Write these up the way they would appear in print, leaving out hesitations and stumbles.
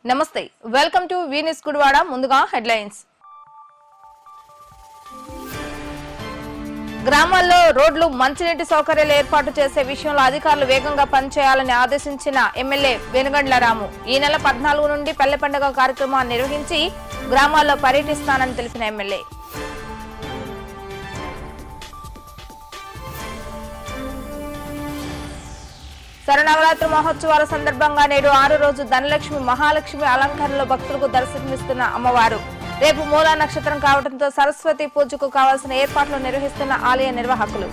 నమస్తే welcome to V news Gudivada ముందుగా headlines గ్రామాల్లో రోడ్లు మంచినీటి సౌకర్యాలు ఏర్పాటు చేసే విషయంలో అధికారులు వేగంగా పనిచేయాలని ఆదేశించిన ఎమ్మెల్యే వెనుగండ్ల రాము ఈ నెల 14 నుండి పల్లె పండుగ కార్యక్రమాన్ని నిర్వహించి గ్రామాల్లో పర్యటిస్తానని తెలిపిన ఎమ్మెల్యే శరన్నవరాత్రి మహోత్సవాల సందర్భంగా నేడు 6 రోజు ధనలక్ష్మి మహాలక్ష్మి అలంకరణలో భక్తులకు దర్శనమిస్తున్న అమ్మవారు రేపు మూలా నక్షత్రం కావడంతో సరస్వతి పూజకు కావాల్సిన ఏర్పాట్లు నిర్వహిస్తున్న ఆలయ నిర్వాహకులు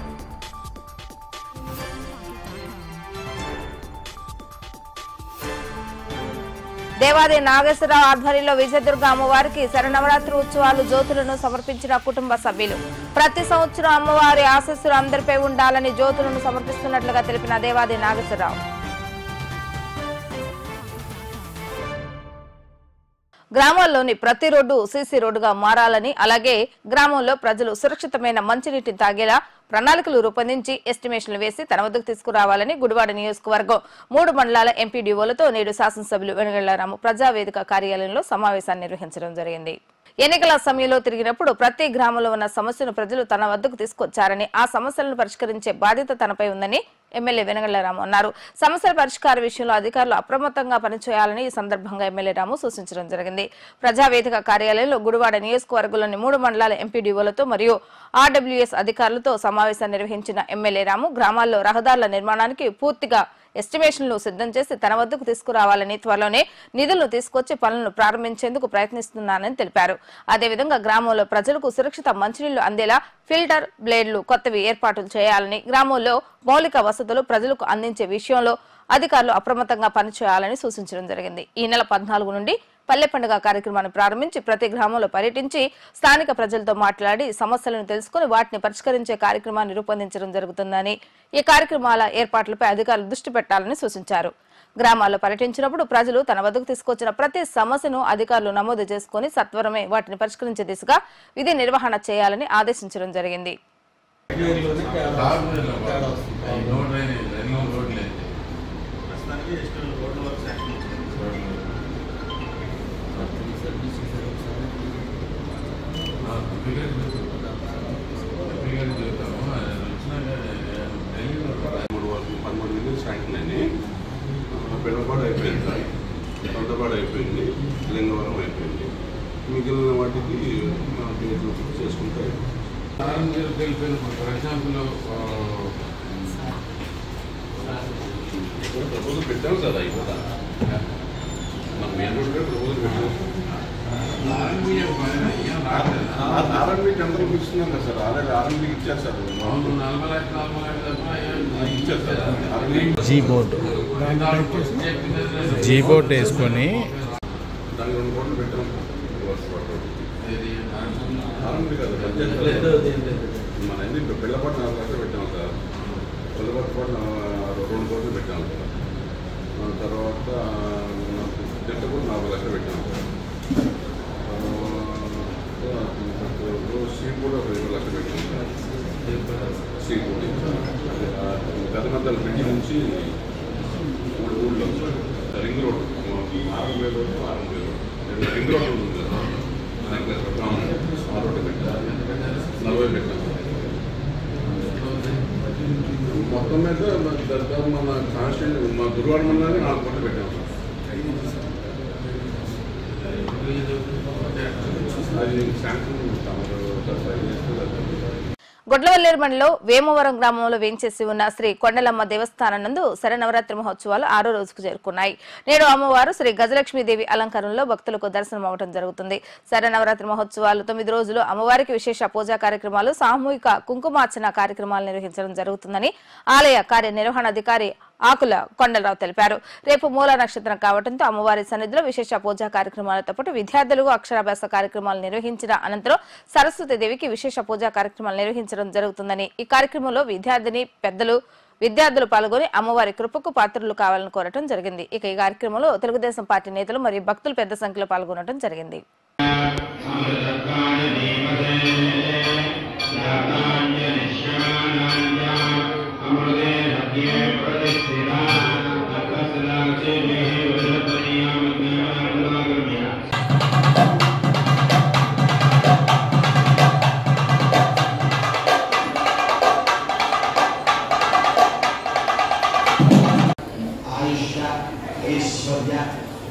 దేవాది నాగేశ్వరరావు ఆధ్వర్యంలో విజయదుర్గ అమ్మవారికి శరన్నవరాత్రి ఉత్సవాలు జ్యోతులను సమర్పించిన కుటుంబ సభ్యులు ప్రతి సంవత్సరం అమ్మవారి ఆశీస్సులు అందరిపై ఉండాలని జ్యోతులను సమర్పిస్తున్నట్లుగా తెలిపిన దేవాది నాగేశ్వరరావు గ్రామాల్లోని ప్రతి రోడ్డు సీసీ రోడ్డుగా మారాలని అలాగే గ్రామంలో ప్రజలు సురక్షితమైన మంచినీటిని తాగేలా ప్రణాళికలు రూపొందించి ఎస్టిమేషన్లు వేసి తన వద్దకు తీసుకురావాలని గుడివాడ నియోజకవర్గం 3 మండలాల ఎంపీడీఓలతో నేడు శాసనసభ్యులు వెనుగండ్ల రాము ప్రజావేదిక కార్యాలయంలో సమావేశాన్ని నిర్వహించడం జరిగింది. ఎన్నికల సమయంలో తిరిగినప్పుడు ప్రతి గ్రామంలో ఉన్న సమస్యను ప్రజలు తన వద్దకు తీసుకొచ్చారని ఆ సమస్యలను పరిష్కరించే బాధ్యత తనపై ఉందని ఎమ్మెల్యే వెనుగండ్ల రాము అన్నారు. సమస్యల పరిష్కార విషయంలో అధికారులు అప్రమత్తంగా పనిచేయాలని ఈ సందర్భంగా ఎమ్మెల్యే రాము సూచించడం జరిగింది. ప్రజావేదిక కార్యాలయంలో గుడివాడ నియోజకవర్గంలోని 3 మండలాల ఎంపీడీఓలతో మరియు ఆర్డబ్ల్యూఎస్ అధికారులతో సమావేశం నిర్వహించిన ఎమ్మెల్యే రాము గ్రామాల్లో రహదారుల నిర్మాణానికి పూర్తిగా ఎస్టిమేషన్లు సిద్ధం చేసి తన వద్దకు తీసుకురావాలని త్వరలోనే నిధులను తీసుకొచ్చి పనులను ప్రారంభించేందుకు ప్రయత్నిస్తున్నానని తెలిపారు. అదేవిధంగా గ్రామంలో ప్రజలకు సురక్షిత మంచినీళ్లు అందేలా ఫిల్టర్ బ్లేడ్లు కొత్తవి ఏర్పాటు చేయాలని గ్రామంలో మౌలిక వసతులు ప్రజలకు అందించే విషయంలో అధికారులు అప్రమత్తంగా పనిచేయాలని సూచించడం జరిగింది. ఈ నెల 14 నుండి పల్లె పండుగ కార్యక్రమాన్ని ప్రారంభించి ప్రతి గ్రామంలో పర్యటించి స్థానిక ప్రజలతో మాట్లాడి సమస్యలను తెలుసుకుని వాటిని పరిష్కరించే కార్యక్రమాన్ని రూపొందించడం జరుగుతుందని ఈ కార్యక్రమాల ఏర్పాట్లపై అధికారులు దృష్టి పెట్టాలని సూచించారు. గ్రామాల్లో పర్యటించినప్పుడు ప్రజలు తన వద్దకు తీసుకొచ్చిన ప్రతి సమస్యను అధికారులు నమోదు చేసుకుని సత్వరమే వాటిని పరిష్కరించే దిశగా విధి నిర్వహణ చేయాలని ఆదేశించడం జరిగింది. పెడపాడు అయిపోయింది సార్, తొందరపాడు అయిపోయింది, లింగవరం అయిపోయింది. మిగిలిన వాటికి చేసుకుంటారు. ఫర్ ఎగ్జాంపుల్ ప్రపోజల్ పెట్టాము సార్, అయిపోతా మన మెయిన్ రోడ్ కూడా ప్రపోజల్ పెట్టాము. ఆర్ఎండ్బి టెంపర్ ఇస్తున్నాం కదా సార్, ఆల్రెడీ ఆర్ఎండ్బికి ఇచ్చారు సార్, 40 లక్షలు ఇచ్చారు సార్. జీ బోర్డ్ వేసుకొని దానికి 2 కోట్లు పెట్టాము. ఆర్ఎండ్బి కాదు మన ఎందుకు పిల్లపాటు 4 లక్షలు పెట్టాము సార్, పిల్లపాటు పాటు 2 కోట్లు పెట్టాము సార్. తర్వాత జట్టు కూడా 4 లక్షలు పెట్టాము సార్. సీట్ కూడా 2 లక్షలు పెట్టాము సార్. సీట్ కూడా పెద్దమద్దల పెళ్లి నుంచి 3 ఊళ్ళో ring road 6,000 road 6,000 road ring road ఉంది కదా, ఆ రోడ్డు పెట్టాము 40 పెట్టాము. మొత్తం మీద దాదాపు మన కాన్స్టిట్యూంట్ మా గురువాడ మండలాన్ని 4 కోట్లు పెట్టాము సార్. అది శాంక్షన్ గొడ్లవల్లేరు మండలం వేమవరం గ్రామంలో వేంచేసి ఉన్న శ్రీ కొండలమ్మ దేవస్థానం నందు శరన్నవరాత్రి మహోత్సవాలు 6వ రోజుకు చేరుకున్నాయి. నేడు అమ్మవారు శ్రీ గజలక్ష్మీదేవి అలంకరణలో భక్తులకు దర్శనం అవ్వడం జరుగుతుంది. శరన్నవరాత్రి మహోత్సవాలు 9 రోజులు అమ్మవారికి విశేష పూజా కార్యక్రమాలు, సామూహిక కుంకుమార్చన కార్యక్రమాలు నిర్వహించడం జరుగుతుందని ఆలయ కార్యనిర్వహణాధికారి ఆకుల కొండలరావు తెలిపారు. రేపు మూల నక్షత్రం కావడంతో అమ్మవారి సన్నిధిలో విశేష పూజా కార్యక్రమాలతో పాటు విద్యార్థులకు అక్షరాభ్యాస కార్యక్రమాలు నిర్వహించిన అనంతరం సరస్వతీదేవికి విశేష పూజా కార్యక్రమాలు నిర్వహించడం జరుగుతుందని ఈ కార్యక్రమంలో విద్యార్థులు పాల్గొని అమ్మవారి కృపకు పాత్రులు కావాలని కోరటం జరిగింది. ఇక ఈ కార్యక్రమంలో తెలుగుదేశం పార్టీ నేతలు మరియు భక్తులు పెద్ద సంఖ్యలో పాల్గొనడం జరిగింది. प्रतिष्ठिता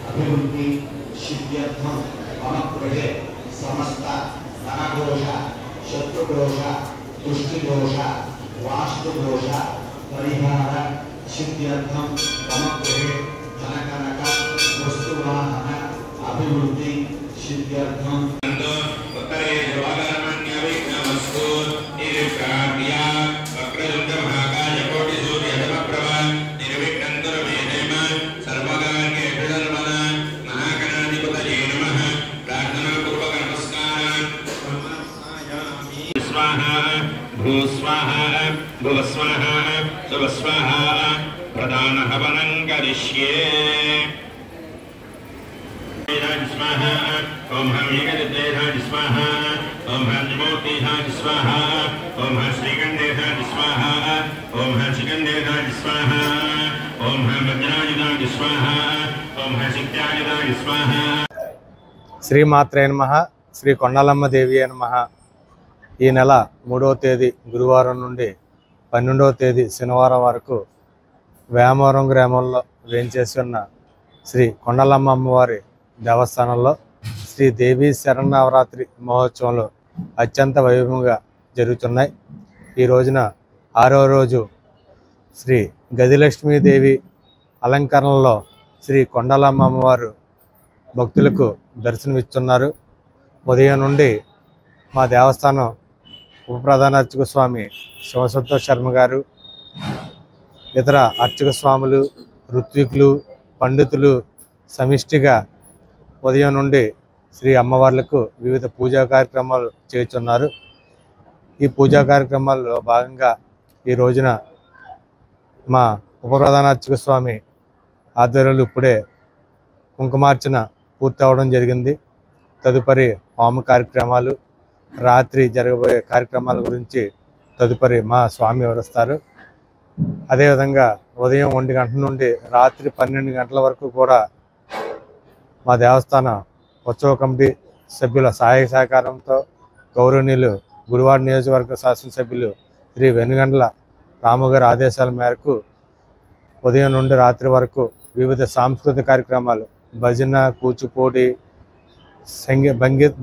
अभिवृद्धि सिद्ध्यर्थम मम गृहे समस्त धनदोष शत्रुदोष दृष्टिदोष वास्तुदोष परिहार सिद्ध्यर्थम मम गृहे धनकनक वस्तुवाहन अभिवृद्धि सिद्ध्यर्थम भूस्वाहा भुवस्वाहा सुवस्वाहा प्रधान हवनं करिष्ये स्वाहा ओम हम एकदेहाय स्वाहा ओम हम ज्योतिहाय स्वाहा ओम हम श्रीगंधेहाय स्वाहा ओम हम श्रीगंधेहाय स्वाहा ओम हम वज्रायुधाय स्वाहा ओम हम शक्त्यायुधाय स्वाहा। శ్రీమాత్రే నమః శ్రీ కొండలమ్మ దేవి నమః। ఈ నెల 3వ తేదీ గురువారం నుండి 12వ తేదీ శనివారం వరకు వేమవరం గ్రామంలో వేంచేసి ఉన్న శ్రీ కొండలమ్మ అమ్మవారి దేవస్థానంలో శ్రీ దేవి శరన్నవరాత్రి మహోత్సవాలు అత్యంత వైభవంగా జరుగుతున్నాయి। ఈ రోజున 6వ రోజు శ్రీ గజలక్ష్మీదేవి అలంకరణలో శ్రీ కొండలమ్మ అమ్మవారు భక్తులకు దర్శనమిస్తున్నారు। ఉదయం నుండి మా దేవస్థానం ఉప ప్రధాన అర్చక స్వామి శివసంతోష్ శర్మ గారు, ఇతర అర్చక స్వాములు, ఋత్వికులు, పండితులు సమిష్టిగా ఉదయం నుండి శ్రీ అమ్మవార్లకు వివిధ పూజా కార్యక్రమాలు చేస్తున్నారు। ఈ పూజా కార్యక్రమాల్లో భాగంగా ఈ రోజున మా ఉప ప్రధాన అర్చక స్వామి ఆధ్వర్యంలో ఇప్పుడే కుంకుమార్చన పూర్తి అవడం జరిగింది। తదుపరి హోమ కార్యక్రమాలు, రాత్రి జరగబోయే కార్యక్రమాల గురించి తదుపరి మా స్వామి వివరిస్తారు। అదేవిధంగా ఉదయం 1 గంటల నుండి రాత్రి 12 గంటల వరకు కూడా మా దేవస్థాన ఉత్సవ కమిటీ సభ్యుల సహాయ సహకారంతో గౌరవనీయులు గుడివాడ నియోజకవర్గ శాసనసభ్యులు శ్రీ వెనుగండ్ల రాము గారి ఆదేశాల మేరకు ఉదయం నుండి రాత్రి వరకు వివిధ సాంస్కృతిక కార్యక్రమాలు, భజన, కూచిపూడి,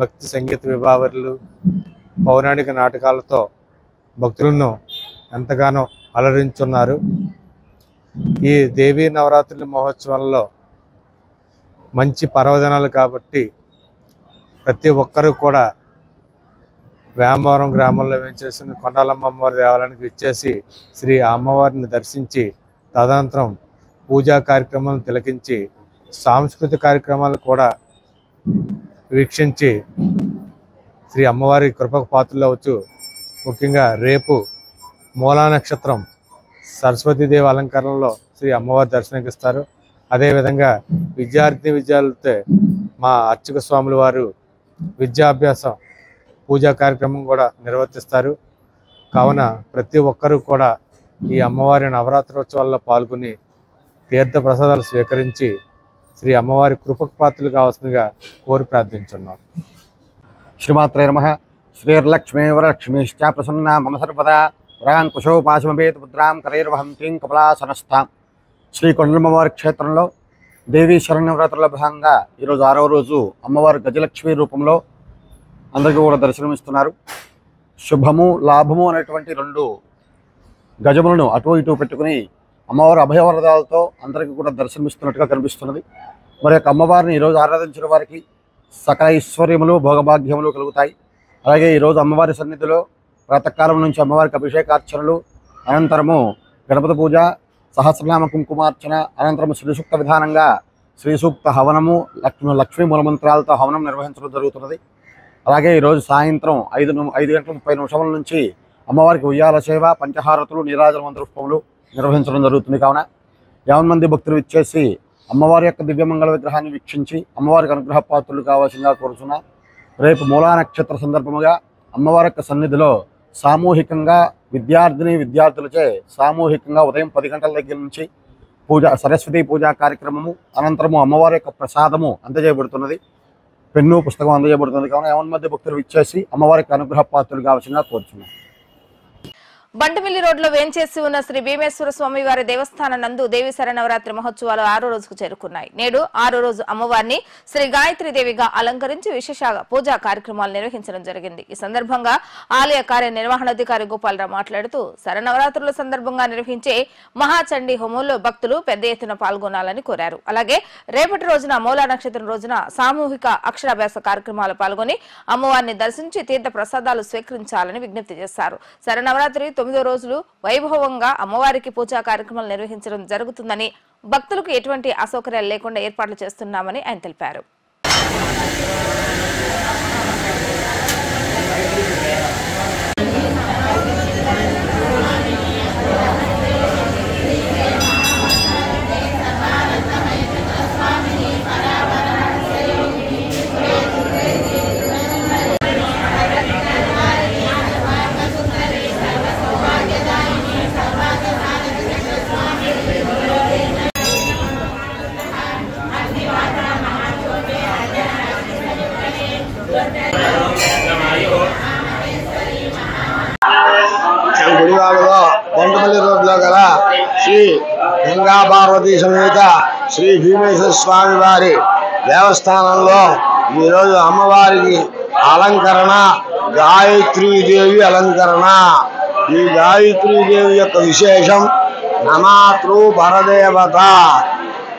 భక్తి సంగీత విభావరులు, పౌరాణిక నాటకాలతో భక్తులను ఎంతగానో అలరించున్నారు। ఈ దేవీ నవరాత్రుల మహోత్సవంలో మంచి పర్వదినాలు కాబట్టి ప్రతి ఒక్కరూ కూడా వేమవరం గ్రామంలో వేంచేసిన కొండలమ్మ అమ్మవారి దేవాలయానికి విచ్చేసి శ్రీ అమ్మవారిని దర్శించి తదనంతరం పూజా కార్యక్రమాలను తిలకించి సాంస్కృతిక కార్యక్రమాలు కూడా వీక్షించి శ్రీ అమ్మవారి కృపకు పాత్రలు అవచ్చు। ముఖ్యంగా రేపు మూలా నక్షత్రం సరస్వతీదేవి అలంకరణలో శ్రీ అమ్మవారి దర్శనానికి ఇస్తారు। అదేవిధంగా విద్యార్థులతో మా అర్చక స్వాముల వారు విద్యాభ్యాసం పూజా కార్యక్రమం కూడా నిర్వర్తిస్తారు। కావున ప్రతి ఒక్కరూ కూడా ఈ అమ్మవారి నవరాత్రోత్సవాల్లో పాల్గొని తీర్థ ప్రసాదాలు స్వీకరించి శ్రీ అమ్మవారి కృపకు పాత్రలు కావాల్సిందిగా కోరి ప్రార్థించున్నాం। శ్రీమాత్రే నమః। శ్రీర్లక్ష్మీ వరలక్ష్మీశ్చ ప్రసన్నా మమ సర్వదా వరాంకుశోపాశమభేత పుత్రాం కరైర్వహంతీం కమలాసనస్థాం। శ్రీ కొండలమ్మవారి క్షేత్రంలో దేవీ శరన్నవరాత్రుల భాగంగా ఈరోజు 6వ రోజు అమ్మవారు గజలక్ష్మి రూపంలో అందరికీ కూడా దర్శనమిస్తున్నారు। శుభము లాభము అనేటువంటి 2 గజములను అటు ఇటు పెట్టుకుని అమ్మవారు అభయవరదాలతో అందరికీ కూడా దర్శనమిస్తున్నట్టుగా కనిపిస్తున్నది। మరి యొక్క అమ్మవారిని ఈరోజు ఆరాధించిన వారికి సకల ఐశ్వర్యములు భోగభాగ్యములు కలుగుతాయి। అలాగే ఈరోజు అమ్మవారి సన్నిధిలో ప్రాతకాలం నుంచి అమ్మవారికి అభిషేకార్చనలు, అనంతరము గణపతి పూజ, సహస్రనామ కుంకుమార్చన, అనంతరము శ్రీ సూక్త విధానంగా శ్రీ సూక్త హవనము, లక్ష్మీ మూలమంత్రాలతో హవనం నిర్వహించడం జరుగుతున్నది। అలాగే ఈరోజు సాయంత్రం 5:30 నుంచి అమ్మవారికి ఉయ్యాల సేవ, పంచహారతులు, నీరాజన మంత్రపుష్పములు నిర్వహించడం జరుగుతుంది। కావున 50 మంది భక్తులు ఇచ్చేసి అమ్మవారి యొక్క దివ్యమంగళ విగ్రహాన్ని వీక్షించి అమ్మవారికి అనుగ్రహ పాత్రులు కావాల్సిందిగా కోరుచున్నా। రేపు మూలా నక్షత్ర సందర్భముగా అమ్మవారి యొక్క సన్నిధిలో సామూహికంగా విద్యార్థులచే సామూహికంగా ఉదయం 10 గంటల దగ్గర నుంచి పూజ, సరస్వతి పూజా కార్యక్రమము, అనంతరము అమ్మవారి యొక్క ప్రసాదము అందజేయబడుతున్నది, పెన్ను పుస్తకం అందజేయబడుతుంది। కావున 50 మంది భక్తులు ఇచ్చేసి అమ్మవారికి అనుగ్రహ పాత్రులు కావాల్సిందిగా కోరుచున్నాం। బండమిల్లి రోడ్లో వేంచేసి ఉన్న శ్రీ భీమేశ్వర స్వామి వారి దేవస్థానం నందు దేవి శరన్నవరాత్రి మహోత్సవాలు 6వ రోజుకు చేరుకున్నాయి. నేడు 6వ రోజు అమ్మవారిని శ్రీ గాయత్రీదేవిగా అలంకరించి విశేష పూజా కార్యక్రమాలు నిర్వహించడం జరిగింది. ఈ సందర్భంగా ఆలయ కార్యనిర్వహణాధికారి గోపాలరావు మాట్లాడుతూ శరన్నవరాత్రుల సందర్భంగా నిర్వహించే మహాచండీ హోమంలో భక్తులు పెద్ద ఎత్తున పాల్గొనాలని కోరారు. అలాగే రేపటి రోజున మూలా నక్షత్రం రోజున సామూహిక అక్షరాభ్యాస కార్యక్రమాలు పాల్గొని అమ్మవారిని దర్శించి తీర్థ ప్రసాదాలు స్వీకరించాలని విజ్ఞప్తి చేశారు. శరన్నవరాత్రి 9 రోజులు వైభవంగా అమ్మవారికి పూజా కార్యక్రమాలు నిర్వహించడం జరుగుతుందని, భక్తులకు ఎటువంటి అసౌకర్యాలు లేకుండా ఏర్పాట్లు చేస్తున్నామని ఆయన తెలిపారు. గుడివాడలో బండమల్లి రోడ్లో గల శ్రీ గంగా పార్వతీ సమేత శ్రీ భీమేశ్వర స్వామి వారి దేవస్థానంలో ఈరోజు అమ్మవారికి అలంకరణ గాయత్రీదేవి అలంకరణ. ఈ గాయత్రీదేవి యొక్క విశేషం నమాతృ పరదేవత,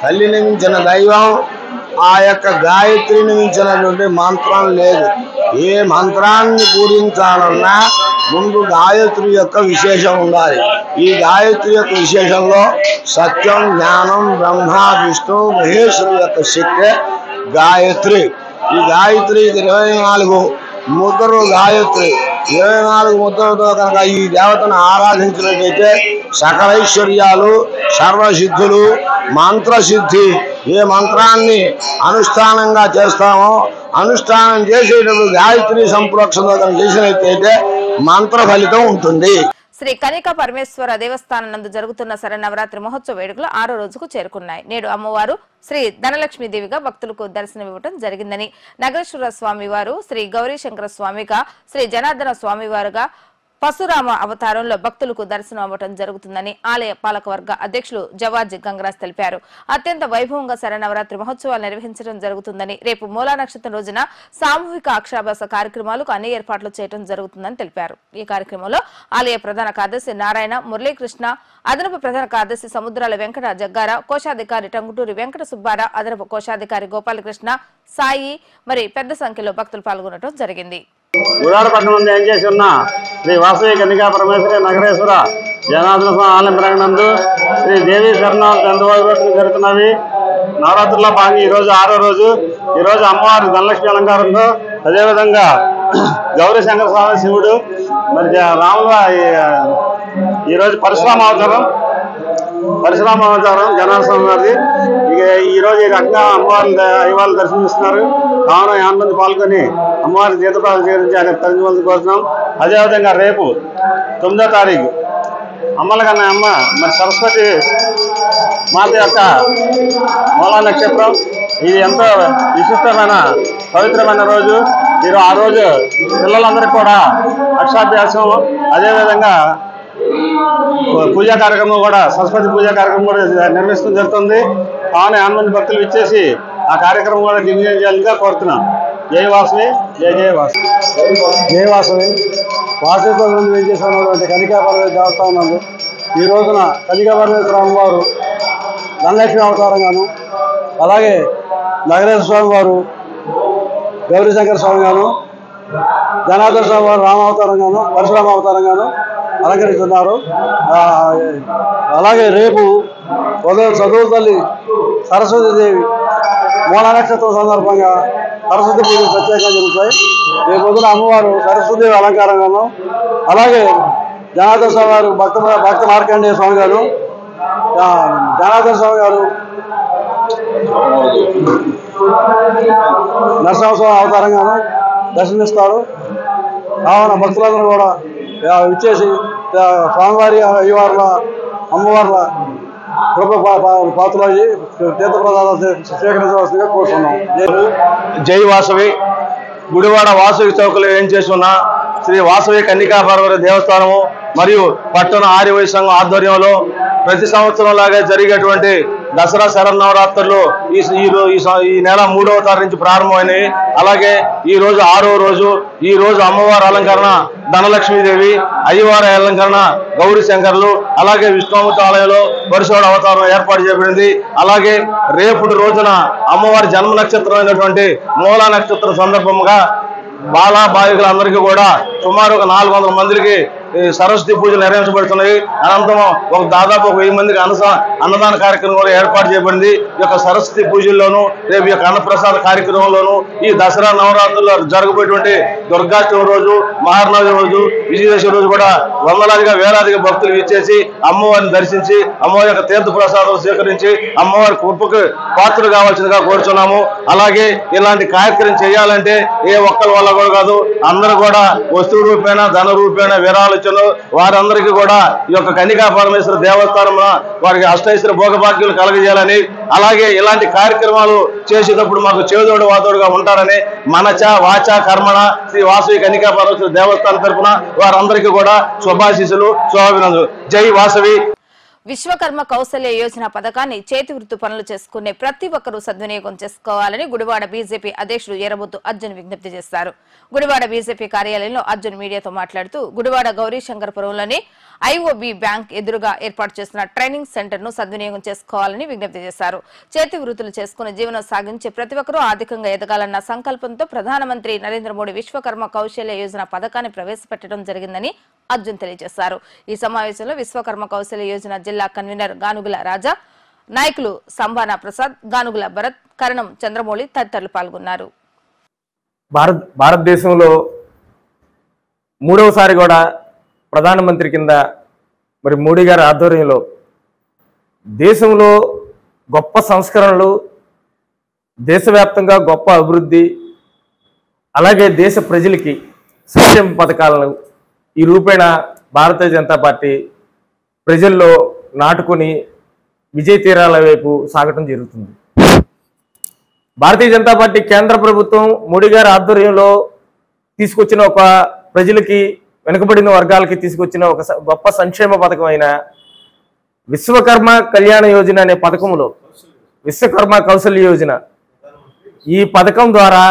తల్లిని మించిన దైవం, ఆ యొక్క గాయత్రిని మించినటువంటి మంత్రం లేదు. ఏ మంత్రాన్ని పూరించాలన్నా ముందు గాయత్రి యొక్క విశేషం ఉండాలి. ఈ గాయత్రి యొక్క విశేషంలో సత్యం, జ్ఞానం, బ్రహ్మ, విష్ణు, మహేశ్వరు యొక్క శక్తి గాయత్రి. ఈ గాయత్రికి 24 ముద్రలు గాయత్రి. 24 ముద్రలతో కనుక ఈ దేవతను ఆరాధించినట్లయితే సకలైశ్వర్యాలు, సర్వసిద్ధులు, మంత్రసిద్ధి. ఏ మంత్రాన్ని అనుష్ఠానంగా చేస్తామో అనుష్ఠానం చేసేటప్పుడు గాయత్రి సంప్రోక్షణ చేసినట్లయితే మంత్ర ఫలితం ఉంటుంది. శ్రీ కనికా పరమేశ్వర దేవస్థానం నందు జరుగుతున్న శరన్నవరాత్రి మహోత్సవ వేడుకలు 6వ రోజుకు చేరుకున్నాయి. నేడు అమ్మవారు శ్రీ ధనలక్ష్మీదేవిగా భక్తులకు దర్శనమివ్వడం జరిగిందని, నగరేశ్వర స్వామి వారు శ్రీ గౌరీశంకర స్వామిగా, శ్రీ జనార్దన స్వామి వారుగా పశురామ అవతారంలో భక్తులకు దర్శనం అవ్వటం జరుగుతుందని ఆలయ పాలకవర్గ అధ్యక్షులు జవాజీ గంగరాజ్ తెలిపారు. అత్యంత వైభవంగా శరన్నవరాత్రి మహోత్సవాలు నిర్వహించడం జరుగుతుందని, రేపు మూలా నక్షత్రం రోజున సామూహిక అక్షరాభ్యాస కార్యక్రమాలకు అన్ని ఏర్పాట్లు చేయడం జరుగుతుందని తెలిపారు. ఈ కార్యక్రమంలో ఆలయ ప్రధాన కార్యదర్శి నారాయణ, మురళీకృష్ణ, అదనపు ప్రధాన కార్యదర్శి సముద్రాల వెంకట జగ్గార, కోశాధికారి టంగుటూరి వెంకట సుబ్బారా, అదనపు కోశాధికారి గోపాలకృష్ణ, సాయి మరి పెద్ద సంఖ్యలో భక్తులు పాల్గొనడం జరిగింది. గుడారపట్నం నుండి ఏం చేసి ఉన్న శ్రీ వాసవి కన్నికా పరమేశ్వరి నగరేశ్వర జనార్దన స్వామి ఆలయం ప్రాంగణందు శ్రీ దేవి శరణవరాత్రి అందుబాటులో జరుగుతున్నవి. నవరాత్రుల్లో భాగంగా ఈరోజు 6వ రోజు. ఈరోజు అమ్మవారి ధనలక్ష్మి అలంకారంతో, అదేవిధంగా గౌరీశంకర స్వామి శివుడు, మరి రాముల ఈరోజు పరశురామ అవతారం జనార్దన స్వామి వారిది. ఇక ఈరోజు ఈ రకంగా అమ్మవారిని అయ్యవాళ్ళు దర్శనమిస్తున్నారు. కావున 50 మంది పాల్గొని అమ్మవారి తీర్థప్రసాదం స్వీకరించి ఆయన తరించవలసి కోరుతున్నాం. అదేవిధంగా రేపు 9వ తారీఖు అమ్మలకన్న అమ్మ మరి సరస్వతి మాత యొక్క మూలా నక్షత్రం. ఇది ఎంతో విశిష్టమైన పవిత్రమైన రోజు. ఆ రోజు పిల్లలందరికీ కూడా అక్షరాభ్యాసం, అదేవిధంగా పూజా కార్యక్రమం కూడా, సరస్వతి పూజా కార్యక్రమం కూడా నిర్వహించడం జరుగుతుంది. కావున 50 మంది భక్తులు ఇచ్చేసి ఆ కార్యక్రమం కూడా దిగ్విజయం చేయాలిగా కోరుతున్నాం. జై వాసవి, జై జయ వాసవి. జై వాసవి. వాసవితో ముందు ఏం చేస్తున్నటువంటి కనికా పరమేశ్వర దేవస్థానం ఈ రోజున కనికా పరమేశ్వర అమ్మవారు ధనలక్ష్మి అవతారంగాను, అలాగే నగరేశ్వర స్వామి వారు గౌరీశంకర స్వామి గాను, జనార్దన స్వామి వారు రామావతారంగాను, పరశురామ అవతారంగాను అలంకరిస్తున్నారు. అలాగే రేపు ఉదయం చదువు తల్లి సరస్వతీదేవి మూలా నక్షత్రం సందర్భంగా సరస్వతి పూజలు ప్రత్యేకంగా జరుగుతాయి. రేపు పొద్దున అమ్మవారు సరస్వతీదేవి అలంకారంగాను, అలాగే జనార్దన స్వామి వారు భక్త మార్కండేయ స్వామి గారు, జనార్దన స్వామి గారు నరసింహస్వామి అవతారంగాను దర్శనమిస్తారు. కావున భక్తులందరూ కూడా ఇచ్చేసి స్వామివారి అయ్యవార్ల అమ్మవార్ల కృప పాత్రలయ్యి తీర్థప్రసాదాలు స్వీకరించవలసిందిగా కోరుతున్నాం. జై వాసవి. గుడివాడ వాసవి చౌకలో ఏం చేస్తున్న శ్రీ వాసవి కన్నికా పరమేశ్వరి దేవస్థానము మరియు పట్టణ ఆర్యవైశ్య సంఘం ఆధ్వర్యంలో ప్రతి సంవత్సరం లాగా జరిగేటువంటి దసరా శరన్నవరాత్రులు ఈ నెల 3వ తారీఖు నుంచి ప్రారంభమైనవి. అలాగే ఈ రోజు 6వ రోజు, ఈ రోజు అమ్మవారి అలంకరణ ధనలక్ష్మీదేవి, అయ్యవారి అలంకరణ గౌరీ శంకర్లు, అలాగే విష్ణుమూర్తి ఆలయంలో పరశురాముడి అవతారం ఏర్పాటు చేయబడింది. అలాగే రేపటి రోజున అమ్మవారి జన్మ నక్షత్రం అయినటువంటి మూలా నక్షత్రం సందర్భంగా బాలబాలికలందరికీ కూడా సుమారు ఒక 400 మందికి సరస్వతి పూజలు నిర్వహించబడుతున్నాయి. అనంతరం దాదాపు 1000 మందికి అన్నదాన కార్యక్రమం కూడా ఏర్పాటు చేయబడింది. ఈ యొక్క సరస్వతి పూజల్లోనూ రేపు యొక్క అన్నప్రసాద కార్యక్రమంలోనూ ఈ దసరా నవరాత్రుల్లో జరగబోయేటువంటి దుర్గాష్టమి రోజు, మహానవమి రోజు, విజయదశమి రోజు కూడా వందలాదిగా వేలాదిగా భక్తులు ఇచ్చేసి అమ్మవారిని దర్శించి అమ్మవారి యొక్క తీర్థ ప్రసాదం స్వీకరించి అమ్మవారి కృపకు పాత్రలు కావాల్సిందిగా కోరుచున్నాము. అలాగే ఇలాంటి కార్యక్రమం చేయాలంటే ఏ ఒక్కరి వల్ల కూడా కాదు, అందరూ కూడా వస్తువు రూపేణ ధన రూపేణ విరాళించను. వారందరికీ కూడా ఈ యొక్క కన్యకా పరమేశ్వర దేవస్థానం వారికి అష్టైశ్వర్య భోగభాగ్యాలు కలగజేయాలని, అలాగే ఇలాంటి కార్యక్రమాలు చేసేటప్పుడు మాకు చేదోడు వాదోడుగా ఉంటారని మనచ వాచ కర్మణ శ్రీ వాసవి కన్యకా పరమేశ్వర దేవస్థానం తరఫున వారందరికీ కూడా శుభాశీస్సులు, శుభాభినందనలు. జై వాసవి. విశ్వకర్మ కౌశల్య యోజన పథకాన్ని చేతి వృత్తి పనులు చేసుకునే ప్రతి ఒక్కరూ సద్వినియోగం చేసుకోవాలని గుడివాడ బీజేపీ అధ్యక్షుడు ఎర్రబొత్తు అర్జున్ విజ్ఞప్తి చేశారు. గుడివాడ బీజేపీ కార్యాలయంలో అర్జున్ మీడియాతో మాట్లాడుతూ గుడివాడ గౌరీశంకరపురంలోని ఐఓబీ బ్యాంక్ ఎదురుగా ఏర్పాటు చేసిన ట్రైనింగ్ సెంటర్ ను సద్వినియోగం చేసుకోవాలని విజ్ఞప్తి చేశారు. చేతి వృత్తులు చేసుకుని జీవనం సాగించే ప్రతి ఒక్కరూ ఆర్థికంగా ఎదగాలన్న సంకల్పంతో ప్రధానమంత్రి నరేంద్ర మోడీ విశ్వకర్మ కౌశల్య యోజన పథకాన్ని ప్రవేశపెట్టడం జరిగిందని అర్జున్ తెలియజేశారు. ఈ సమావేశంలో విశ్వకర్మ కౌశల్య యోజన జిల్లా కన్వీనర్ గానుగుల రాజా, నాయకులు సంభానా ప్రసాద్, గానుగుల భరత్, కరణం చంద్రమౌళి తదితరులు పాల్గొన్నారు. భారతదేశంలో 3వసారి కూడా ప్రధానమంత్రి కింద మరి మోడీ గారి ఆధ్వర్యంలో దేశంలో గొప్ప సంస్కరణలు, దేశవ్యాప్తంగా గొప్ప అభివృద్ధి, అలాగే దేశ ప్రజలకి సంక్షేమ పథకాలను ఈ రూపేణ భారతీయ జనతా పార్టీ ప్రజల్లో నాటుకొని విజయ తీరాల వైపు సాగటం జరుగుతుంది. భారతీయ జనతా పార్టీ కేంద్ర ప్రభుత్వం మోడీ గారి ఆధ్వర్యంలో తీసుకొచ్చిన ఒక ప్రజలకి, వెనుకబడిన వర్గాలకి తీసుకొచ్చిన ఒక గొప్ప సంక్షేమ పథకం అయిన విశ్వకర్మ కళ్యాణ యోజన అనే పథకంలో విశ్వకర్మ కౌశల్య యోజన, ఈ పథకం ద్వారా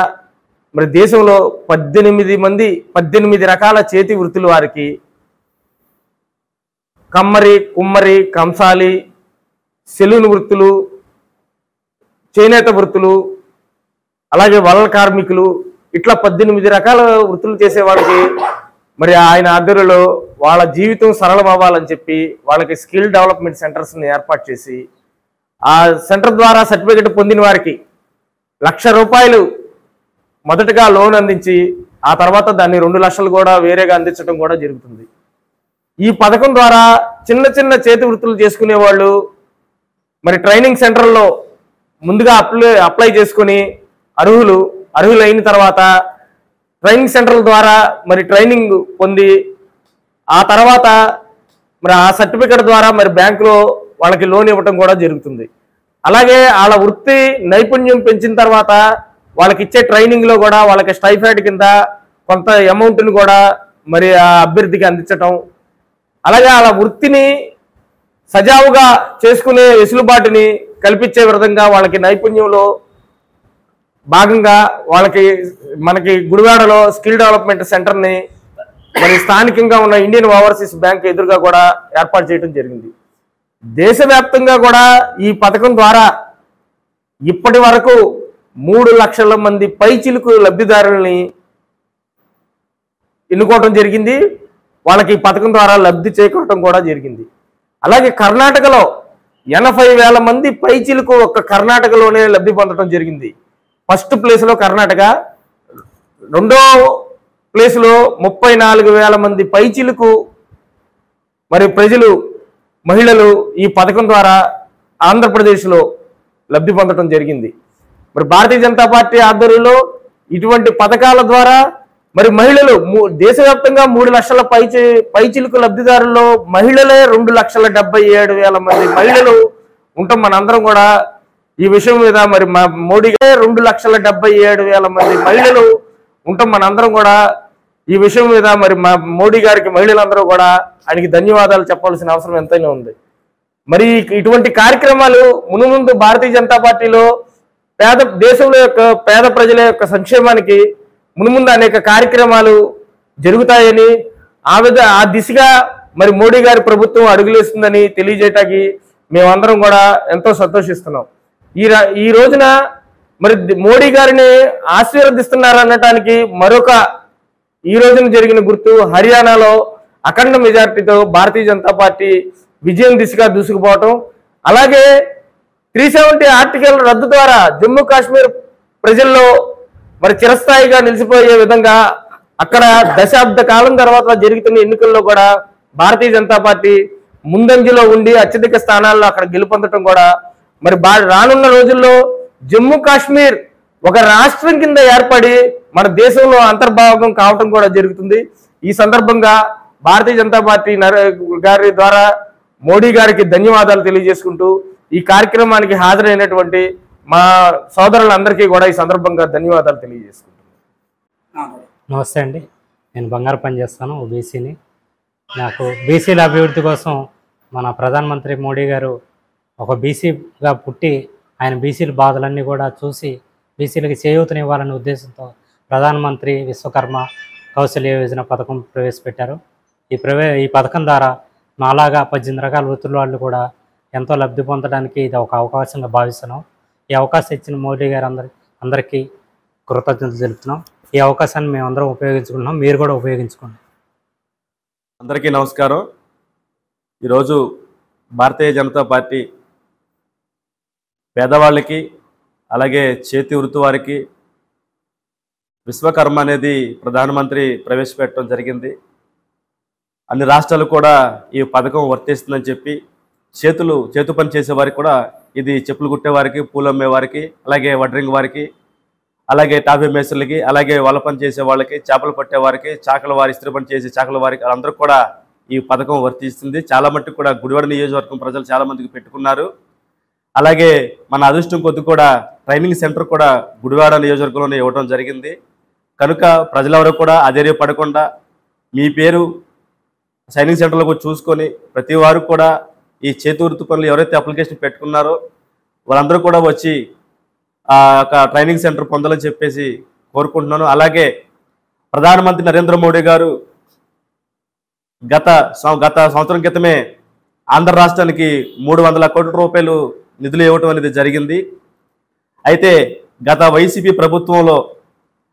మరి దేశంలో 18 రకాల చేతి వృత్తులు వారికి కమ్మరి, కుమ్మరి, కంసాలి, సెలూన్ వృత్తులు, చేనేత వృత్తులు, అలాగే వలల కార్మికులు, ఇట్లా 18 రకాల వృత్తులు చేసే వాళ్ళకి మరి ఆయన ఆధ్వర్యంలో వాళ్ళ జీవితం సరళం అవ్వాలని చెప్పి వాళ్ళకి స్కిల్ డెవలప్మెంట్ సెంటర్స్ని ఏర్పాటు చేసి ఆ సెంటర్ ద్వారా సర్టిఫికెట్ పొందిన వారికి ₹1,00,000 మొదటగా లోన్ అందించి ఆ తర్వాత దాన్ని 2 లక్షలు కూడా వేరేగా అందించడం కూడా జరుగుతుంది. ఈ పథకం ద్వారా చిన్న చిన్న చేతి వృత్తులు చేసుకునే వాళ్ళు మరి ట్రైనింగ్ సెంటర్లో ముందుగా అప్లై చేసుకుని అర్హులైన తర్వాత ట్రైనింగ్ సెంటర్ల ద్వారా మరి ట్రైనింగ్ పొంది ఆ తర్వాత మరి ఆ సర్టిఫికెట్ ద్వారా మరి బ్యాంకులో వాళ్ళకి లోన్ ఇవ్వటం కూడా జరుగుతుంది. అలాగే వాళ్ళ వృత్తి నైపుణ్యం పెంచిన తర్వాత వాళ్ళకి ఇచ్చే ట్రైనింగ్లో కూడా వాళ్ళకి స్టైఫైడ్ కింద కొంత అమౌంట్ని కూడా మరి ఆ అభ్యర్థికి అందించటం, అలాగే వాళ్ళ వృత్తిని సజావుగా చేసుకునే వెసులుబాటుని కల్పించే విధంగా వాళ్ళకి నైపుణ్యంలో భాగంగా మనకి గుడివాడలో స్కిల్ డెవలప్మెంట్ సెంటర్ని మరి స్థానికంగా ఉన్న ఇండియన్ ఓవర్సీస్ బ్యాంక్ ఎదురుగా కూడా ఏర్పాటు చేయడం జరిగింది. దేశవ్యాప్తంగా కూడా ఈ పథకం ద్వారా ఇప్పటి వరకు 3 లక్షల మంది పైచిలుకు లబ్ధిదారుల్ని ఎన్నుకోవడం జరిగింది. వాళ్ళకి ఈ పథకం ద్వారా లబ్ధి చేకూరటం కూడా జరిగింది. అలాగే కర్ణాటకలో 80,000 మంది పైచిలుకు ఒక్క కర్ణాటకలోనే లబ్ధి పొందడం జరిగింది. ఫస్ట్ ప్లేస్లో కర్ణాటక, రెండో ప్లేస్లో 34,000 మంది పైచిలుకు మరి మహిళలు ఈ పథకం ద్వారా ఆంధ్రప్రదేశ్లో లబ్ధి పొందడం జరిగింది. మరి భారతీయ జనతా పార్టీ ఆధ్వర్యంలో ఇటువంటి పథకాల ద్వారా మరి మహిళలు దేశవ్యాప్తంగా 3 లక్షల పైచిలుకు లబ్ధిదారుల్లో మహిళలే 2,77,000 మంది మహిళలు ఉంటాం. మనందరం కూడా ఈ విషయం మీద మరి మోడీ 2,77,000 మంది మహిళలు ఉంటాం. మనందరం కూడా ఈ విషయం మీద మరి మోడీ గారికి మహిళలందరూ కూడా ఆయనకి ధన్యవాదాలు చెప్పాల్సిన అవసరం ఎంతైనా ఉంది. మరి ఇటువంటి కార్యక్రమాలు మునుముందు భారతీయ జనతా పార్టీలో దేశంలో యొక్క పేద ప్రజల యొక్క సంక్షేమానికి మునుముందు అనేక కార్యక్రమాలు జరుగుతాయని ఆ దిశగా మరి మోడీ గారి ప్రభుత్వం అడుగులేస్తుందని తెలియజేయటానికి మేమందరం కూడా ఎంతో సంతోషిస్తున్నాం. ఈ రోజున మరి మోడీ గారిని ఆశీర్వదిస్తున్నారనటానికి ఈ రోజున జరిగిన గుర్తు హర్యానాలో అఖండ మెజార్టీతో భారతీయ జనతా పార్టీ విజయం దిశగా దూసుకుపోవటం, అలాగే 370 ఆర్టికల్ రద్దు ద్వారా జమ్మూ కాశ్మీర్ ప్రజల్లో మరి చిరస్థాయిగా నిలిచిపోయే విధంగా అక్కడ దశాబ్ద కాలం తర్వాత జరుగుతున్న ఎన్నికల్లో కూడా భారతీయ జనతా పార్టీ ముందంజలో ఉండి అత్యధిక స్థానాల్లో అక్కడ గెలుపొందడం కూడా మరి రానున్న రోజుల్లో జమ్మూ కాశ్మీర్ ఒక రాష్ట్రం కింద ఏర్పడి మన దేశంలో అంతర్భాగం కావటం కూడా జరుగుతుంది. ఈ సందర్భంగా భారతీయ జనతా పార్టీ గారి ద్వారా మోడీ గారికి ధన్యవాదాలు తెలియజేసుకుంటూ ఈ కార్యక్రమానికి హాజరైనటువంటి మా సోదరులందరికీ కూడా ఈ సందర్భంగా ధన్యవాదాలు తెలియజేసుకుంటున్నాను. నమస్తే అండి, నేను బంగారు పని చేస్తాను, ఓబీసీని. నాకు బీసీల అభివృద్ధి కోసం మన ప్రధానమంత్రి మోడీ గారు ఒక బీసీగా పుట్టి ఆయన బీసీల బాధలన్నీ కూడా చూసి బీసీలకి చేయూతనివ్వాలనే ఉద్దేశంతో ప్రధానమంత్రి విశ్వకర్మ కౌశల్య యోజన పథకం ప్రవేశపెట్టారు. ఈ పథకం ద్వారా నాలాగా 18 రకాల వృత్తుల వాళ్ళు కూడా ఎంతో లబ్ధి పొందడానికి ఇది ఒక అవకాశంగా భావిస్తున్నాం. ఈ అవకాశం ఇచ్చిన మోడీ గారు అందరికీ కృతజ్ఞతలు తెలుపుతున్నాం. ఈ అవకాశాన్ని మేమందరం ఉపయోగించుకుంటున్నాం, మీరు కూడా ఉపయోగించుకోండి. అందరికీ నమస్కారం. ఈరోజు భారతీయ జనతా పార్టీ పేదవాళ్ళకి అలాగే చేతి వృత్తి వారికి విశ్వకర్మ అనేది ప్రధానమంత్రి ప్రవేశపెట్టడం జరిగింది. అన్ని రాష్ట్రాలు కూడా ఈ పథకం వర్తిస్తుందని చెప్పి చేతు పని చేసే వారికి కూడా ఇది చెప్పులు కుట్టే వారికి, పూలు అమ్మే వారికి, అలాగే వడ్రింగ్ వారికి, అలాగే టాఫీ మేస్త్రులకి, అలాగే వల పని చేసే వాళ్ళకి, చేపలు పట్టే వారికి, చాకల వారి ఇస్త్రీ పని చేసే చాకల వారికి అందరూ కూడా ఈ పథకం వర్తిస్తుంది. చాలా మట్టుకు కూడా గుడివాడ నియోజకవర్గం ప్రజలు చాలా మందికి పెట్టుకున్నారు. అలాగే మన అదృష్టం కొద్ది కూడా ట్రైనింగ్ సెంటర్ కూడా గుడివాడ నియోజకవర్గంలోనే ఇవ్వడం జరిగింది. కనుక ప్రజలెవరూ కూడా అధైర్యపడకుండా మీ పేరు ట్రైనింగ్ సెంటర్లో చూసుకొని ప్రతి వారు కూడా ఈ చేతి వృత్తి పనులు ఎవరైతే అప్లికేషన్ పెట్టుకున్నారో వాళ్ళందరూ కూడా వచ్చి ఆ యొక్క ట్రైనింగ్ సెంటర్ పొందాలని చెప్పేసి కోరుకుంటున్నాను. అలాగే ప్రధానమంత్రి నరేంద్ర మోడీ గారు గత సంవత్సరం క్రితమే ఆంధ్ర రాష్ట్రానికి 300 కోట్ల రూపాయలు నిధులు ఇవ్వటం అనేది జరిగింది. అయితే గత వైసీపీ ప్రభుత్వంలో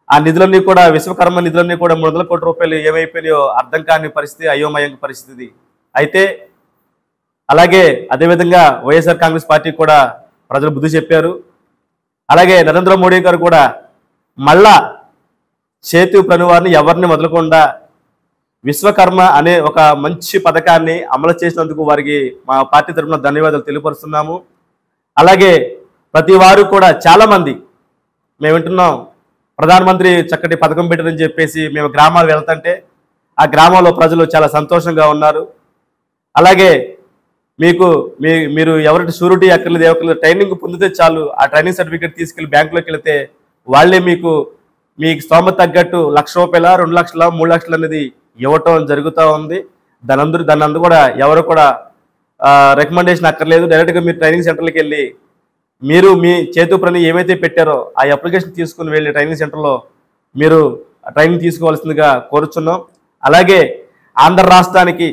ఆ నిధులన్నీ కూడా విశ్వకర్మ నిధులన్నీ కూడా 300 కోట్ల రూపాయలు ఏమైపోయినాయో అర్థం కాని పరిస్థితి, అయోమయ పరిస్థితి. అయితే అలాగే అదేవిధంగా వైఎస్ఆర్ కాంగ్రెస్ పార్టీ కూడా ప్రజలు బుద్ధి చెప్పారు. అలాగే నరేంద్ర మోడీ గారు కూడా మళ్ళా చేతి పని వారిని ఎవరిని వదలకుండా విశ్వకర్మ అనే ఒక మంచి పథకాన్ని అమలు చేసినందుకు వారికి మా పార్టీ తరఫున ధన్యవాదాలు తెలియపరుస్తున్నాము. అలాగే ప్రతి వారు కూడా చాలామంది మేము వింటున్నాం, ప్రధానమంత్రి చక్కటి పథకం పెట్టారని చెప్పేసి మేము గ్రామాలు వెళ్తుంటే ఆ గ్రామంలో ప్రజలు చాలా సంతోషంగా ఉన్నారు. అలాగే మీరు ఎవరికి షూరిటీ అక్కర్లేదు, ట్రైనింగ్ పొందితే చాలు, ఆ ట్రైనింగ్ సర్టిఫికేట్ తీసుకెళ్ళి బ్యాంకులోకి వెళితే వాళ్ళే మీకు స్తోమత తగ్గట్టు ₹1,00,000, 2 లక్షల, 3 లక్షలు అనేది ఇవ్వటం జరుగుతూ ఉంది. దాన్ని కూడా ఎవరు కూడా రికమెండేషన్ అక్కర్లేదు. డైరెక్ట్గా మీరు ట్రైనింగ్ సెంటర్కి వెళ్ళి మీరు మీ చేతు పని ఏమైతే పెట్టారో ఆ అప్లికేషన్ తీసుకుని వెళ్ళి ట్రైనింగ్ సెంటర్లో మీరు ట్రైనింగ్ తీసుకోవాల్సిందిగా కోరుచున్నాం. అలాగే ఆంధ్ర రాష్ట్రానికి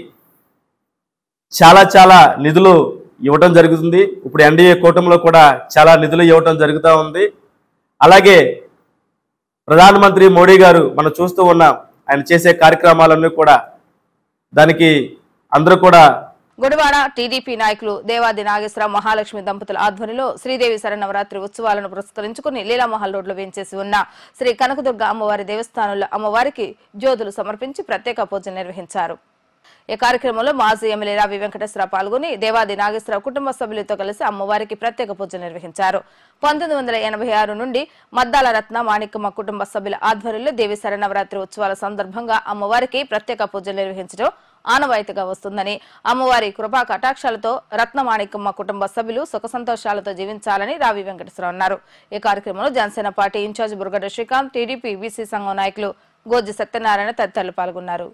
చాలా నిధులు ఇవ్వటం జరుగుతుంది. ఇప్పుడు ఎన్డీఏ కూటమిలో కూడా చాలా నిధులు ఇవ్వటం జరుగుతూ ఉంది. అలాగే ప్రధానమంత్రి మోడీ గారు మనం చూస్తూ ఉన్నాం, ఆయన చేసే కార్యక్రమాలన్నీ కూడా దానికి అందరూ కూడా. గుడివాడ టీడీపీ నాయకులు దేవాది నాగేశ్వరరావు మహాలక్ష్మి దంపతుల ఆధ్వర్యంలో శ్రీదేవి శరన్నవరాత్రి ఉత్సవాలను పురస్కరించుకుని లీలామహల్ రోడ్లో వేంచేసి ఉన్న శ్రీ కనకదుర్గ అమ్మవారి దేవస్థానంలో అమ్మవారికి జ్యోతులు సమర్పించి ప్రత్యేక పూజలు నిర్వహించారు. ఈ కార్యక్రమంలో మాజీ ఎమ్మెల్యే రావి వెంకటేశ్వరరావు పాల్గొని దేవాది నాగేశ్వరరావు కుటుంబ సభ్యులతో కలిసి అమ్మవారికి ప్రత్యేక పూజలు నిర్వహించారు. 1986 నుండి మద్దాల రత్న మాణిక్యమ్మ కుటుంబ సభ్యుల ఆధ్వర్యంలో దేవి శరన్నవరాత్రి ఉత్సవాల సందర్భంగా అమ్మవారికి ప్రత్యేక పూజలు నిర్వహించడం ఆనవాయితీగా వస్తుందని, అమ్మవారి కృపా కటాక్షాలతో రత్నమాణిక్యమ్మ కుటుంబ సభ్యులు సుఖ సంతోషాలతో జీవించాలని రావి వెంకటేశ్వరరావు అన్నారు. ఈ కార్యక్రమంలో Janasena party incharge Burgadda Srikanth, TDP BC సంఘం నాయకులు గోజి సత్యనారాయణ తదితరులు పాల్గొన్నారు.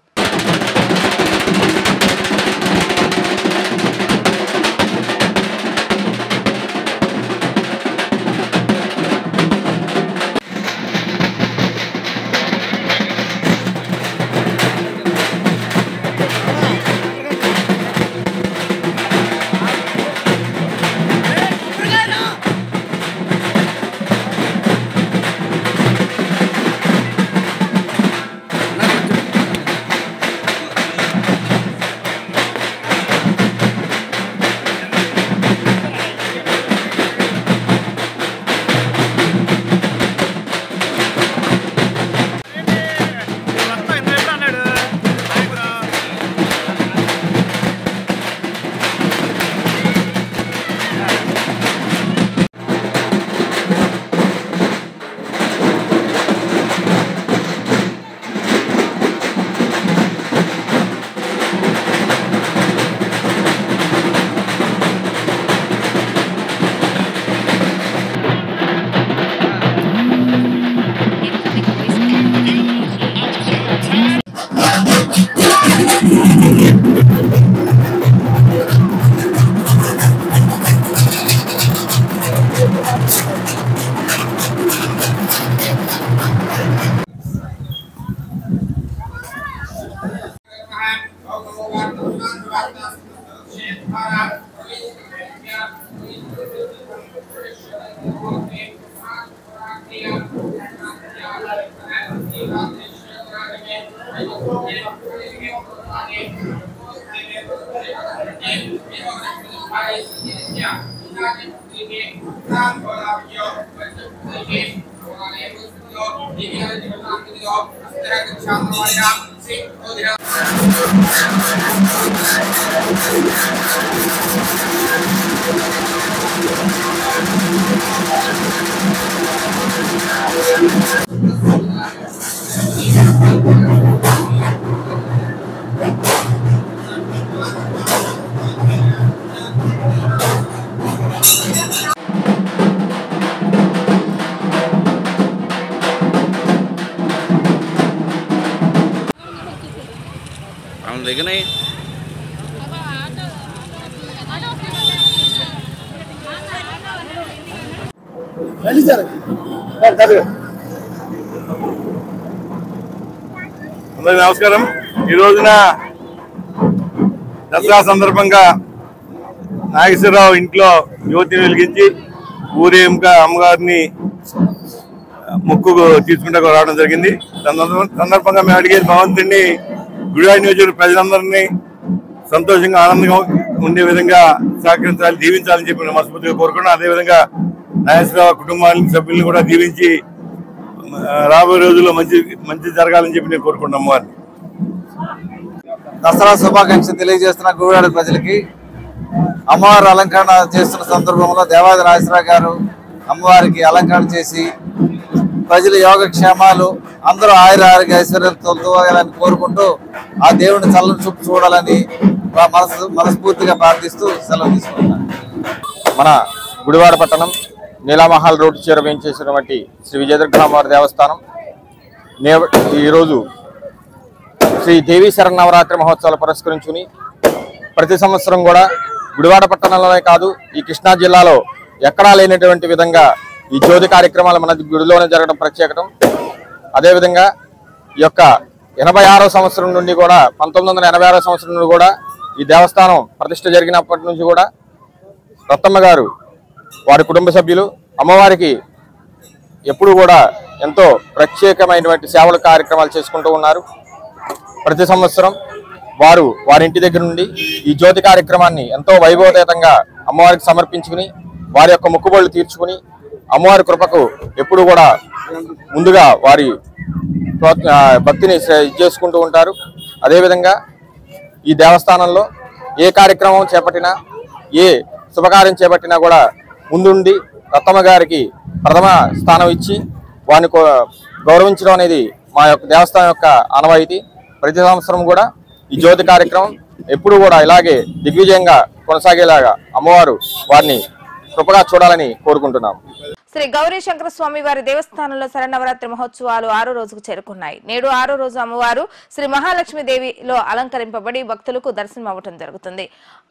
అందరికీ నమస్కారం. ఈ రోజున దసరా సందర్భంగా నాగేశ్వరరావు ఇంట్లో జ్యోతిని వెలిగించి ఊరేంక అమ్మగారిని మొక్కుకు తీసుకుంటూ రావడం జరిగింది. సందర్భంగా మేము అడిగేది భగవంతుడిని గుడివాడ నియోజకవర్గ ప్రజలందరినీ సంతోషంగా ఆనందంగా ఉండే విధంగా సహకరించాలి, దీవించాలని చెప్పి మనస్ఫూర్తిగా కోరుకున్నాం. అదేవిధంగా నాగేశ్వరరావు కుటుంబాన్ని సభ్యులను కూడా దీవించి రాబోయే రోజుల్లో మంచి జరగాలని చెప్పి నేను కోరుకుంటున్నాను. అమ్మవారిని దసరా శుభాకాంక్షలు తెలియజేస్తున్న గుడివాడ ప్రజలకి. అమ్మవారి అలంకరణ చేస్తున్న సందర్భంలో దేవాది నాగేశ్వరరావు గారు అమ్మవారికి అలంకరణ చేసి ప్రజల యోగక్షేమాలు అందరూ ఆయుర ఐశ్వర్యంతో కోరుకుంటూ ఆ దేవుడిని చల్లని చూపు చూడాలని మనస్ఫూర్తిగా ప్రార్థిస్తూ సెలవు తీసుకుంటున్నాను. మన గుడివాడ పట్టణం నీలామహల్ రోడ్డు చేరువేయించేసినటువంటి శ్రీ విజయదుర్గమ్మవారి దేవస్థానం ఈరోజు శ్రీ దేవీ శరన్నవరాత్రి మహోత్సవాలు పురస్కరించుకుని ప్రతి సంవత్సరం కూడా గుడివాడ పట్టణంలోనే కాదు ఈ కృష్ణా జిల్లాలో ఎక్కడా లేనటువంటి విధంగా ఈ జ్యోతి కార్యక్రమాలు మన గుడిలోనే జరగడం ప్రత్యేకం. అదేవిధంగా ఈ యొక్క 86వ సంవత్సరం నుండి కూడా 1986వ సంవత్సరం నుండి కూడా ఈ దేవస్థానం ప్రతిష్ఠ జరిగినప్పటి నుంచి కూడా రత్తమ్మ గారు వారి కుటుంబ సభ్యులు అమ్మవారికి ఎప్పుడు కూడా ఎంతో ప్రత్యేకమైనటువంటి సేవల కార్యక్రమాలు చేసుకుంటూ ఉన్నారు. ప్రతి సంవత్సరం వారి ఇంటి దగ్గర నుండి ఈ జ్యోతి కార్యక్రమాన్ని ఎంతో వైభవోపేతంగా అమ్మవారికి సమర్పించుకుని వారి యొక్క మొక్కుబడులు తీర్చుకుని అమ్మవారి కృపకు ఎప్పుడు కూడా ముందుగా వారి భక్తిని చేసుకుంటూ ఉంటారు. అదేవిధంగా ఈ దేవస్థానంలో ఏ కార్యక్రమం చేపట్టినా ఏ శుభకార్యం చేపట్టినా కూడా ముందుండి రత్తమ్మ గారికి ప్రథమ స్థానం ఇచ్చి వారిని గౌరవించడం అనేది మా యొక్క దేవస్థానం యొక్క ఆనవాయితీ. ప్రతి సంవత్సరం కూడా ఈ జ్యోతి కార్యక్రమం ఎప్పుడు కూడా ఇలాగే దిగ్విజయంగా కొనసాగేలాగా అమ్మవారు వారిని కృపగా చూడాలని కోరుకుంటున్నాం. శ్రీ గౌరీ శంకర స్వామి వారి దేవస్థానంలో శరన్నవరాత్రి మహోత్సవాలు 6వ రోజుకు చేరుకున్నాయి. నేడు 6వ రోజు అమ్మవారు శ్రీ మహాలక్ష్మీదేవిలో అలంకరింపబడి భక్తులకు దర్శనం అవ్వటం జరుగుతుంది.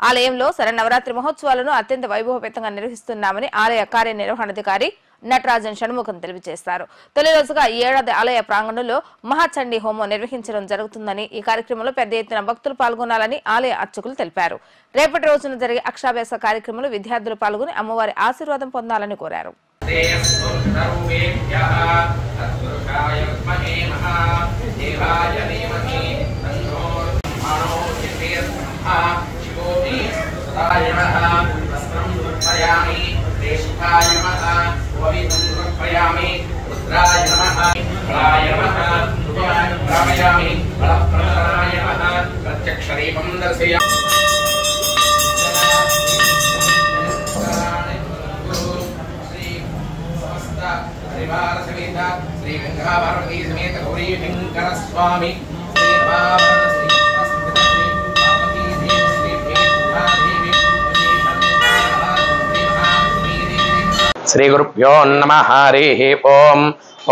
ఆలయంలో శరన్నవరాత్రి మహోత్సవాలను అత్యంత వైభవపేతంగా నిర్వహిస్తున్నామని ఆలయ కార్యనిర్వహణాధికారి నటరాజన్ షణ్ముఖం తెలియజేశారు. తొలి రోజుగా ఈ ఏడాది ఆలయ ప్రాంగణంలో మహాచండీ హోమం నిర్వహించడం జరుగుతుందని, ఈ కార్యక్రమంలో పెద్ద ఎత్తున భక్తులు పాల్గొనాలని ఆలయ అర్చకులు తెలిపారు. రేపటి రోజున జరిగే అక్షరాభ్యాస కార్యక్రమంలో విద్యార్థులు పాల్గొని అమ్మవారి ఆశీర్వాదం పొందాలని కోరారు. శ్రీ గంగాభారతీ సమేత గౌరీ శంకర స్వామి శ్రీ గురుభ్యో నమః. హరి ఓం.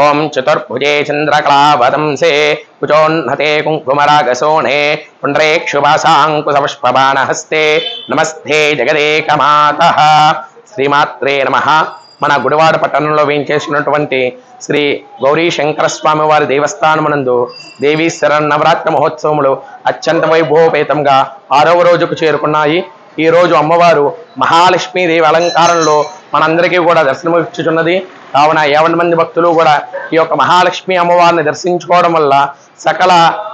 ఓం చతుర్భుజే చంద్రకళావతంసే కుచోన్నతే కుంకుమరాగశోణే పుండ్రేక్షుభాసాంకుశపుష్పబాణహస్తే నమస్తే జగదేకమాతః. శ్రీమాత్రే నమః. మన గుడివాడ పట్టణంలో వేయించేసినటువంటి శ్రీ గౌరీ శంకర స్వామి వారి దేవస్థానమునందు దేవీ శరన్నవరాత్రి మహోత్సవములు అత్యంత వైభవపేతంగా 6వ రోజుకు చేరుకున్నాయి. ఈ రోజు అమ్మవారు మహాలక్ష్మీదేవి అలంకారంలో మనందరికీ కూడా దర్శనమిచ్చుచున్నది. కావున 50 మంది భక్తులు కూడా ఈ యొక్క మహాలక్ష్మి అమ్మవారిని దర్శించుకోవడం వల్ల సకల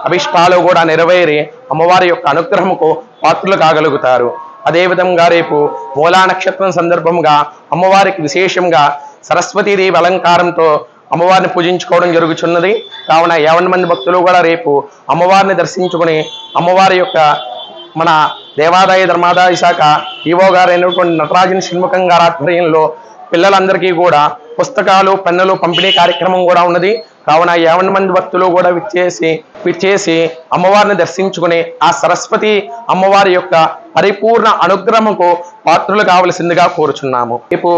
అభిష్టాలు కూడా నెరవేరి అమ్మవారి యొక్క అనుగ్రహముకు పాత్రలు కాగలుగుతారు. అదేవిధంగా రేపు మూలా నక్షత్రం సందర్భంగా అమ్మవారికి విశేషంగా సరస్వతీదేవి అలంకారంతో అమ్మవారిని పూజించుకోవడం జరుగుతున్నది. కావున 50 మంది భక్తులు కూడా రేపు అమ్మవారిని దర్శించుకుని అమ్మవారి యొక్క మన దేవాదాయ ధర్మాదాయ శాఖ ఈవో గారు అయినటువంటి నటరాజన్ షణ్ముఖం గారి ఆధ్వర్యంలో పిల్లలందరికీ కూడా పుస్తకాలు పెన్నులు పంపిణీ కార్యక్రమం కూడా ఉన్నది. కావున 50 మంది భక్తులు కూడా విచ్చేసి అమ్మవారిని దర్శించుకుని ఆ సరస్వతి అమ్మవారి యొక్క పరిపూర్ణ అనుగ్రహముకు పాత్రలు కావలసిందిగా కోరుచున్నాము. రేపు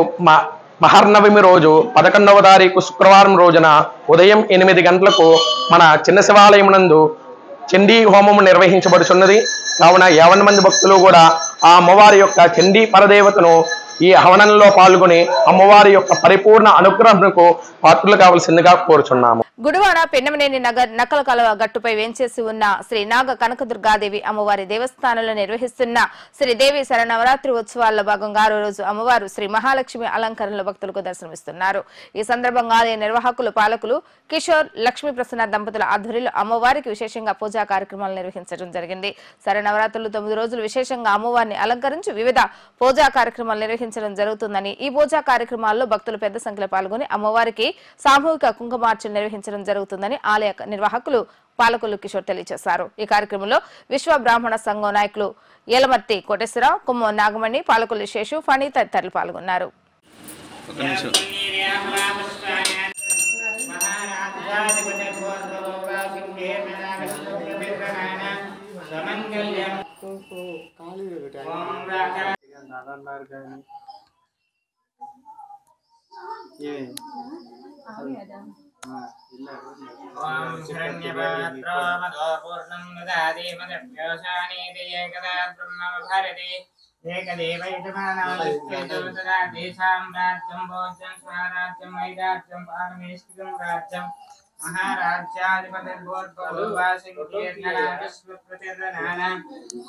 మహర్నవమి రోజు 11వ తారీఖు శుక్రవారం రోజున ఉదయం 8 గంటలకు మన చిన్న శివాలయం నందు చండీ హోమము నిర్వహించబడుచున్నది. కావున 50 మంది భక్తులు కూడా ఆ అమ్మవారి యొక్క చండీ పరదేవతను ఈ హవనంలో పాల్గొని అమ్మవారి యొక్క పరిపూర్ణ అనుగ్రహముకు పాత్రలు కావలసిందిగా కోరుచున్నాము. గుడివాడ పెన్నమనేని నగర్ నకల కలవ గట్టుపై వేంచేసి ఉన్న శ్రీ నాగ కనకదుర్గాదేవి అమ్మవారి దేవస్థానంలో నిర్వహిస్తున్న శ్రీదేవి శరన్నవరాత్రి ఉత్సవాల్లో భాగంగా 6వ రోజు అమ్మవారు శ్రీ మహాలక్ష్మి అలంకరణలో భక్తులకు దర్శనమిస్తున్నారు. ఈ సందర్భంగా ఆలయ నిర్వాహకులు పాలకులు కిషోర్ లక్ష్మీ ప్రసన్న దంపతుల ఆధ్వర్యంలో అమ్మవారికి విశేషంగా పూజా కార్యక్రమాలు నిర్వహించడం జరిగింది. శరన్నవరాత్రులు 9 రోజులు విశేషంగా అమ్మవారిని అలంకరించి వివిధ పూజా కార్యక్రమాలు నిర్వహించడం జరుగుతుందని, ఈ పూజా కార్యక్రమాల్లో భక్తులు పెద్ద సంఖ్యలో పాల్గొని అమ్మవారికి సామూహిక కుంకుమార్చన నిర్వహించడం జరుగుతుందని ఆలయ నిర్వాహకులు పాలకులు కిషోర్ తెలియజేశారు. ఈ కార్యక్రమంలో విశ్వ బ్రాహ్మణ సంఘం నాయకులు ఏలమర్తి కోటేశ్వరరావు, కుమ్మం నాగమణి, పాలకులు శేషు, ఫణి తదితరులు పాల్గొన్నారు.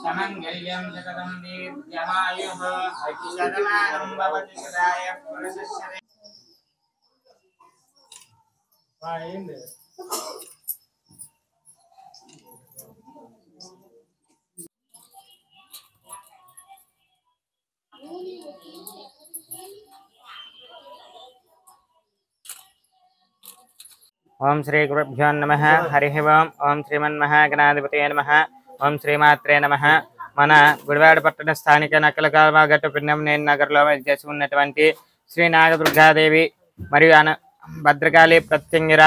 సమంగళ్యం శతతం దీర్ఘమాయుః శతమానం భవతి సదాయ పురుషస్య. ఓం శ్రీ గురుభ్యో నమః. హరి ఓం. ఓం శ్రీమన్మహాగణాధిపతయే నమః. ఓం శ్రీమాత్రే నమః. మన గుడివాడ పట్టణ స్థానిక నకల కాల్వగట్టు పెన్నమనేని నగర్లో చేసి ఉన్నటువంటి శ్రీ నాగదుర్గాదేవి మరియు భద్రకాళి ప్రత్యంగిర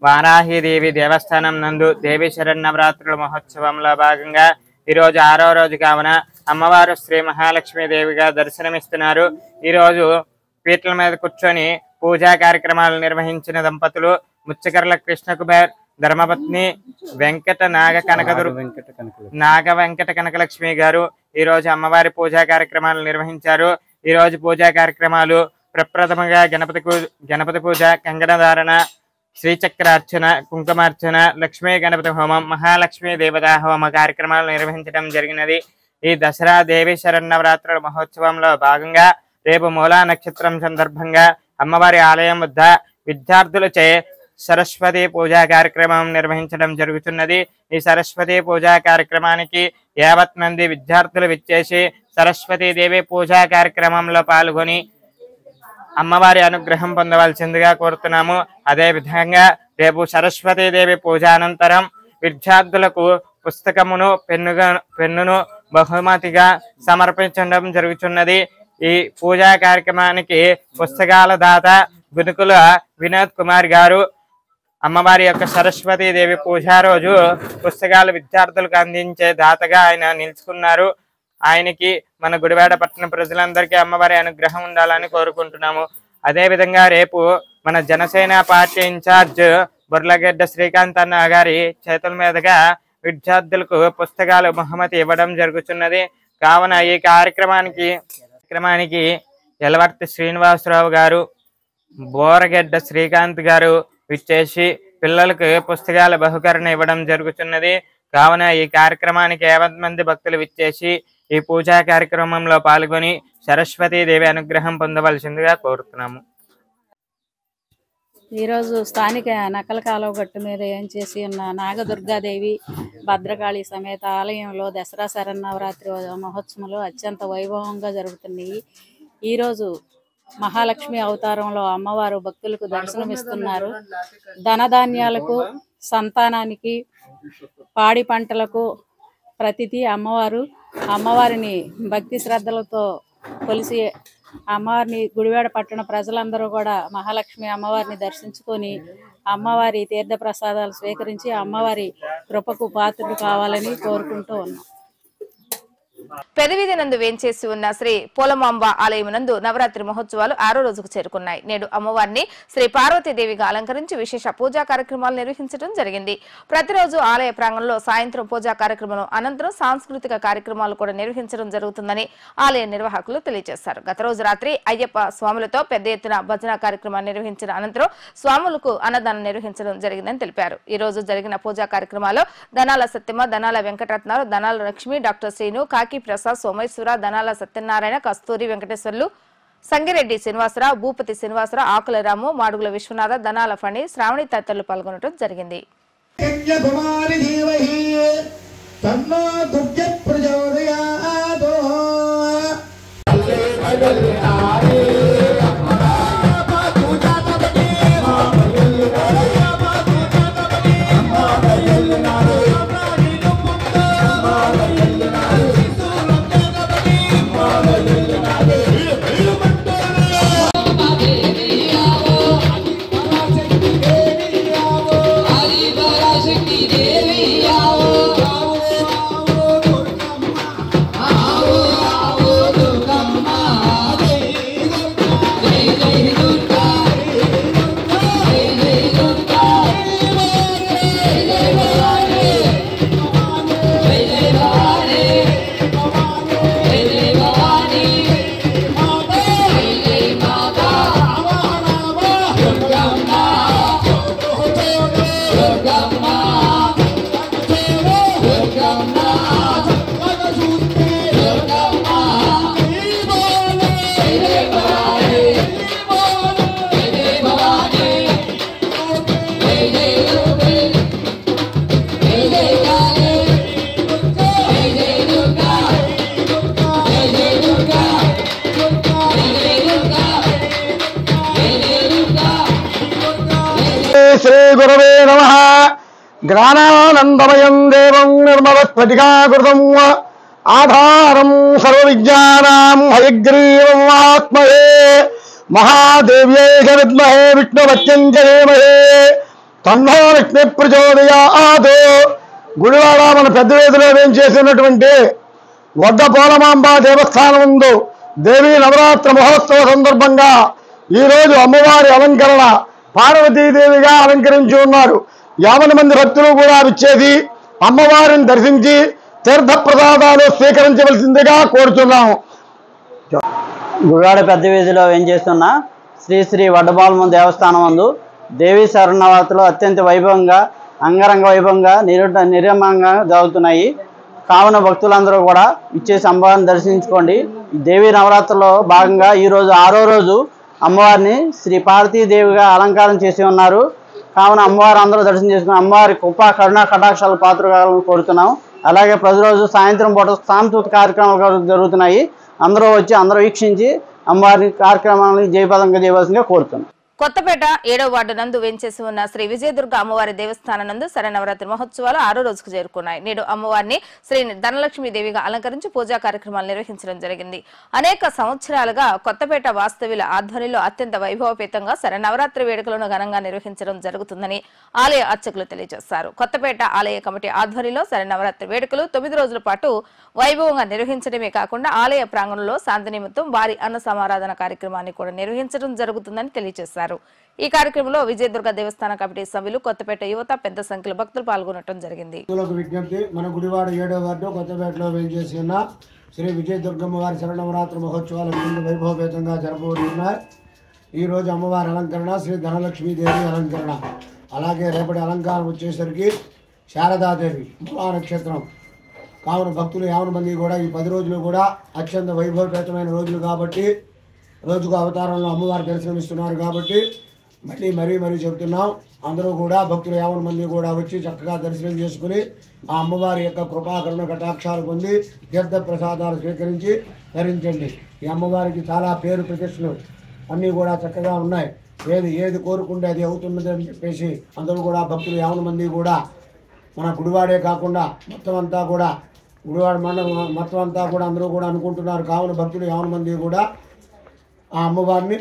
వారాహిదేవి దేవస్థానం నందు దేవి శరన్నవరాత్రుల మహోత్సవంలో భాగంగా ఈరోజు 6వ రోజు కావున అమ్మవారు శ్రీ మహాలక్ష్మీదేవిగా దర్శనమిస్తున్నారు. ఈరోజు పీటల మీద కూర్చొని పూజా కార్యక్రమాలు నిర్వహించిన దంపతులు ముచ్చకర్ల కృష్ణ కుమార్ ధర్మపత్ని నాగ వెంకట కనకలక్ష్మి గారు ఈ రోజు అమ్మవారి పూజా కార్యక్రమాలు నిర్వహించారు. ఈ రోజు పూజా కార్యక్రమాలు ప్రప్రథమంగా గణపతి పూజ, కంగణధారణ, శ్రీచక్రార్చన, కుంకుమార్చన, లక్ష్మీ గణపతి హోమం, మహాలక్ష్మీ దేవతా హోమ కార్యక్రమాలు నిర్వహించడం జరిగినది. ఈ దసరా దేవి శరన్నవరాత్రుల మహోత్సవంలో భాగంగా రేపు మూలా నక్షత్రం సందర్భంగా అమ్మవారి ఆలయం వద్ద విద్యార్థులచే సరస్వతి పూజా కార్యక్రమం నిర్వహించడం జరుగుతున్నది. ఈ సరస్వతి పూజా కార్యక్రమానికి 50 మంది విద్యార్థులు విచ్చేసి సరస్వతీదేవి పూజా కార్యక్రమంలో పాల్గొని అమ్మవారి అనుగ్రహం పొందవలసిందిగా కోరుతున్నాము. అదే విధంగా రేపు సరస్వతీదేవి పూజ అనంతరం విద్యార్థులకు పుస్తకమును పెన్నును బహుమతిగా సమర్పించడం జరుగుతున్నది. ఈ పూజా కార్యక్రమానికి పుస్తకాల దాత గునుకుల వినోద్ కుమార్ గారు అమ్మవారి యొక్క సరస్వతీదేవి పూజా రోజు పుస్తకాలు విద్యార్థులకు అందించే దాతగా ఆయన నిలుచుకున్నారు. ఆయనకి మన గుడివాడ పట్టణ ప్రజలందరికీ అమ్మవారి అనుగ్రహం ఉండాలని కోరుకుంటున్నాము. అదే విధంగా రేపు మన జనసేన పార్టీ ఇన్ఛార్జ్ బుర్లగడ్డ శ్రీకాంత్ అన్న గారి చేతుల మీదుగా విద్యార్థులకు పుస్తకాలు బహుమతి ఇవ్వడం జరుగుతున్నది. కావున ఈ కార్యక్రమానికి ఎలవర్తి శ్రీనివాసరావు గారు, బోరగడ్డ శ్రీకాంత్ గారు విచ్చేసి పిల్లలకు పుస్తకాల బహుకరణ ఇవ్వడం జరుగుతున్నది. కావున ఈ కార్యక్రమానికి 50 మంది భక్తులు విచ్చేసి ఈ పూజా కార్యక్రమంలో పాల్గొని సరస్వతీదేవి అనుగ్రహం పొందవలసిందిగా కోరుతున్నాము. ఈరోజు స్థానిక నకల కాలువ గట్టు మీద ఏం చేసి ఉన్న నాగదుర్గాదేవి భద్రకాళి సమేత ఆలయంలో దసరా శరన్నవరాత్రి మహోత్సవాలు అత్యంత వైభవంగా జరుగుతున్నాయి. ఈరోజు మహాలక్ష్మి అవతారంలో అమ్మవారు భక్తులకు దర్శనమిస్తున్నారు. ధనధాన్యాలకు, సంతానానికి, పాడి పంటలకు ప్రతిదీ అమ్మవారిని భక్తి శ్రద్ధలతో కొలిసి అమ్మవారిని గుడివాడ పట్టణ ప్రజలందరూ కూడా మహాలక్ష్మి అమ్మవారిని దర్శించుకొని అమ్మవారి తీర్థ ప్రసాదాలు స్వీకరించి అమ్మవారి కృపకు పాత్రులు కావాలని కోరుకుంటూ ఉన్నాం. పెదవీధి నందు వేంచేసి ఉన్న శ్రీ పోలమాంబ ఆలయం నందు నవరాత్రి మహోత్సవాలు 6వ రోజుకు చేరుకున్నాయి. నేడు అమ్మవారిని శ్రీ పార్వతీదేవిగా అలంకరించి విశేష పూజా కార్యక్రమాలు నిర్వహించడం జరిగింది. ప్రతిరోజు ఆలయ ప్రాంగణంలో సాయంత్రం పూజా కార్యక్రమం అనంతరం సాంస్కృతిక కార్యక్రమాలు కూడా నిర్వహించడం జరుగుతుందని ఆలయ నిర్వాహకులు తెలియజేశారు. గత రోజు రాత్రి అయ్యప్ప స్వాములతో పెద్ద ఎత్తున భజన కార్యక్రమాన్ని నిర్వహించిన అనంతరం స్వాములకు అన్నదానం నిర్వహించడం జరిగిందని తెలిపారు. ఈ రోజు జరిగిన పూజా కార్యక్రమాల్లో దనాల సత్యమ, దనాల వెంకటరత్నాలు, దనాల లక్ష్మి, డాక్టర్ శ్రీను, కాకి ప్రసాద్, సోమేశ్వర, దనాల సత్యనారాయణ, కస్తూరి వెంకటేశ్వర్లు, సంగిరెడ్డి శ్రీనివాసరావు, భూపతి శ్రీనివాసరావు, ఆకుల రాము, మాడుగుల విశ్వనాథ, దనాల ఫణి, శ్రావణి తదితరులు పాల్గొనడం జరిగింది. శ్రీ గురవే నమః. జ్ఞానానందమయం దేవం నిర్మలస్ఫటికాకృతం ఆధారం సర్వవిజ్ఞానాం హయగ్రీవం ఆత్మయే మహాదేవ్యై విద్మహే విష్ణువత్యంచ ధీమహి తన్నో లక్ష్మి ప్రచోదయాత్. గుడివాడ మన పెద్ద వీధిలో వేంచేసినటువంటి వద్ద పోలమాంబ దేవస్థానం ముందు దేవీ నవరాత్రి మహోత్సవ సందర్భంగా ఈరోజు అమ్మవారి అలంకరణ పార్వతీదేవిగా అలంకరించి ఉన్నారు. 50 మంది భక్తులు కూడా విచ్చేసి అమ్మవారిని దర్శించి తీర్థ ప్రసాదాలు స్వీకరించవలసిందిగా కోరుతున్నాము. గుడివాడ పెద్ద వీధిలో ఏం చేస్తున్న శ్రీ శ్రీ వడ్డబాలమ్మ దేవస్థానం నందు దేవీ శరణవరాత్రులు అత్యంత వైభవంగా అంగరంగ వైభవంగా నిర్మమంగా జరుగుతున్నాయి. కావున భక్తులందరూ కూడా ఇచ్చేసి అమ్మవారిని దర్శించుకోండి. ఈ దేవీ నవరాత్రుల్లో భాగంగా ఈరోజు 6వ రోజు అమ్మవారిని శ్రీ పార్వతీదేవిగా అలంకారం చేసి ఉన్నారు. కావున అమ్మవారు అందరూ దర్శనం చేసుకుని అమ్మవారి కృపా కరుణా కటాక్షాల పాత్రగాలను కోరుతున్నాం. అలాగే ప్రతిరోజు సాయంత్రం పూట సాంస్కృతిక కార్యక్రమాలు జరుగుతున్నాయి. అందరూ వచ్చి అందరూ వీక్షించి అమ్మవారి కార్యక్రమాలను జయప్రదంగా చేయవలసిందిగా కోరుతున్నాం. కొత్తపేట 7వ వార్డు నందు వేంచేసి ఉన్న శ్రీ విజయదుర్గ అమ్మవారి దేవస్థానం నందు శరన్నవరాత్రి మహోత్సవాలు 6వ రోజుకు చేరుకున్నాయి. నేడు అమ్మవారిని శ్రీ ధనలక్ష్మీదేవిగా అలంకరించి పూజా కార్యక్రమాలు నిర్వహించడం జరిగింది. అనేక సంవత్సరాలుగా కొత్తపేట వాస్తవ్యుల ఆధ్వర్యంలో అత్యంత వైభవపేతంగా శరన్నవరాత్రి వేడుకలను ఘనంగా నిర్వహించడం జరుగుతుందని ఆలయ అర్చకులు తెలియజేశారు. కొత్తపేట ఆలయ కమిటీ ఆధ్వర్యంలో శరన్నవరాత్రి వేడుకలు 9 రోజుల పాటు వైభవంగా నిర్వహించడమే కాకుండా ఆలయ ప్రాంగణంలో శాంతి నిమిత్తం భారీ అన్న సమారాధన కార్యక్రమాన్ని కూడా నిర్వహించడం జరుగుతుందని తెలియజేశారు. ఈ కార్యక్రమంలో విజయదుర్గ దేవస్థాన కమిటీ సభ్యులు, కొత్తపేట యువత పెద్ద సంఖ్యలో భక్తులు పాల్గొనడం జరిగింది. విజ్ఞప్తి, మన గుడివాడ 7వ వార్డు కొత్తపేటలో వేంచేసి ఉన్న శ్రీ విజయదుర్గమ్మ వారి శరణవరాత్రి మహోత్సవాలు వైభవపేతంగా జరపబడుతున్నాయి. ఈ రోజు అమ్మవారి అలంకరణ శ్రీ ధనలక్ష్మీదేవి అలంకరణ, అలాగే రేపటి అలంకారం వచ్చేసరికి శారదాదేవి మూలా నక్షత్రం. కావున భక్తులు 50 మంది కూడా ఈ 10 రోజులు కూడా అత్యంత వైభవపేతమైన రోజులు కాబట్టి రోజుకు అవతారంలో అమ్మవారి దర్శనమిస్తున్నారు కాబట్టి మరీ చెబుతున్నాం. అందరూ కూడా భక్తులు 50 మంది కూడా వచ్చి చక్కగా దర్శనం చేసుకుని ఆ అమ్మవారి యొక్క కృపాకరుణ కటాక్షాలు పొంది తీర్థ ప్రసాదాలు స్వీకరించి ధరించండి. ఈ అమ్మవారికి చాలా పేరు ప్రతిష్టలు అన్నీ కూడా చక్కగా ఉన్నాయి. ఏది కోరుకుంటే అది అవుతున్నది అని చెప్పేసి అందరూ కూడా భక్తులు 50 మంది కూడా మన గుడివాడే కాకుండా మొత్తం అంతా కూడా గుడివాడ మండలం మొత్తం అంతా కూడా అందరూ కూడా అనుకుంటున్నారు. కావున భక్తులు 50 మంది కూడా ఆ అమ్మవారిని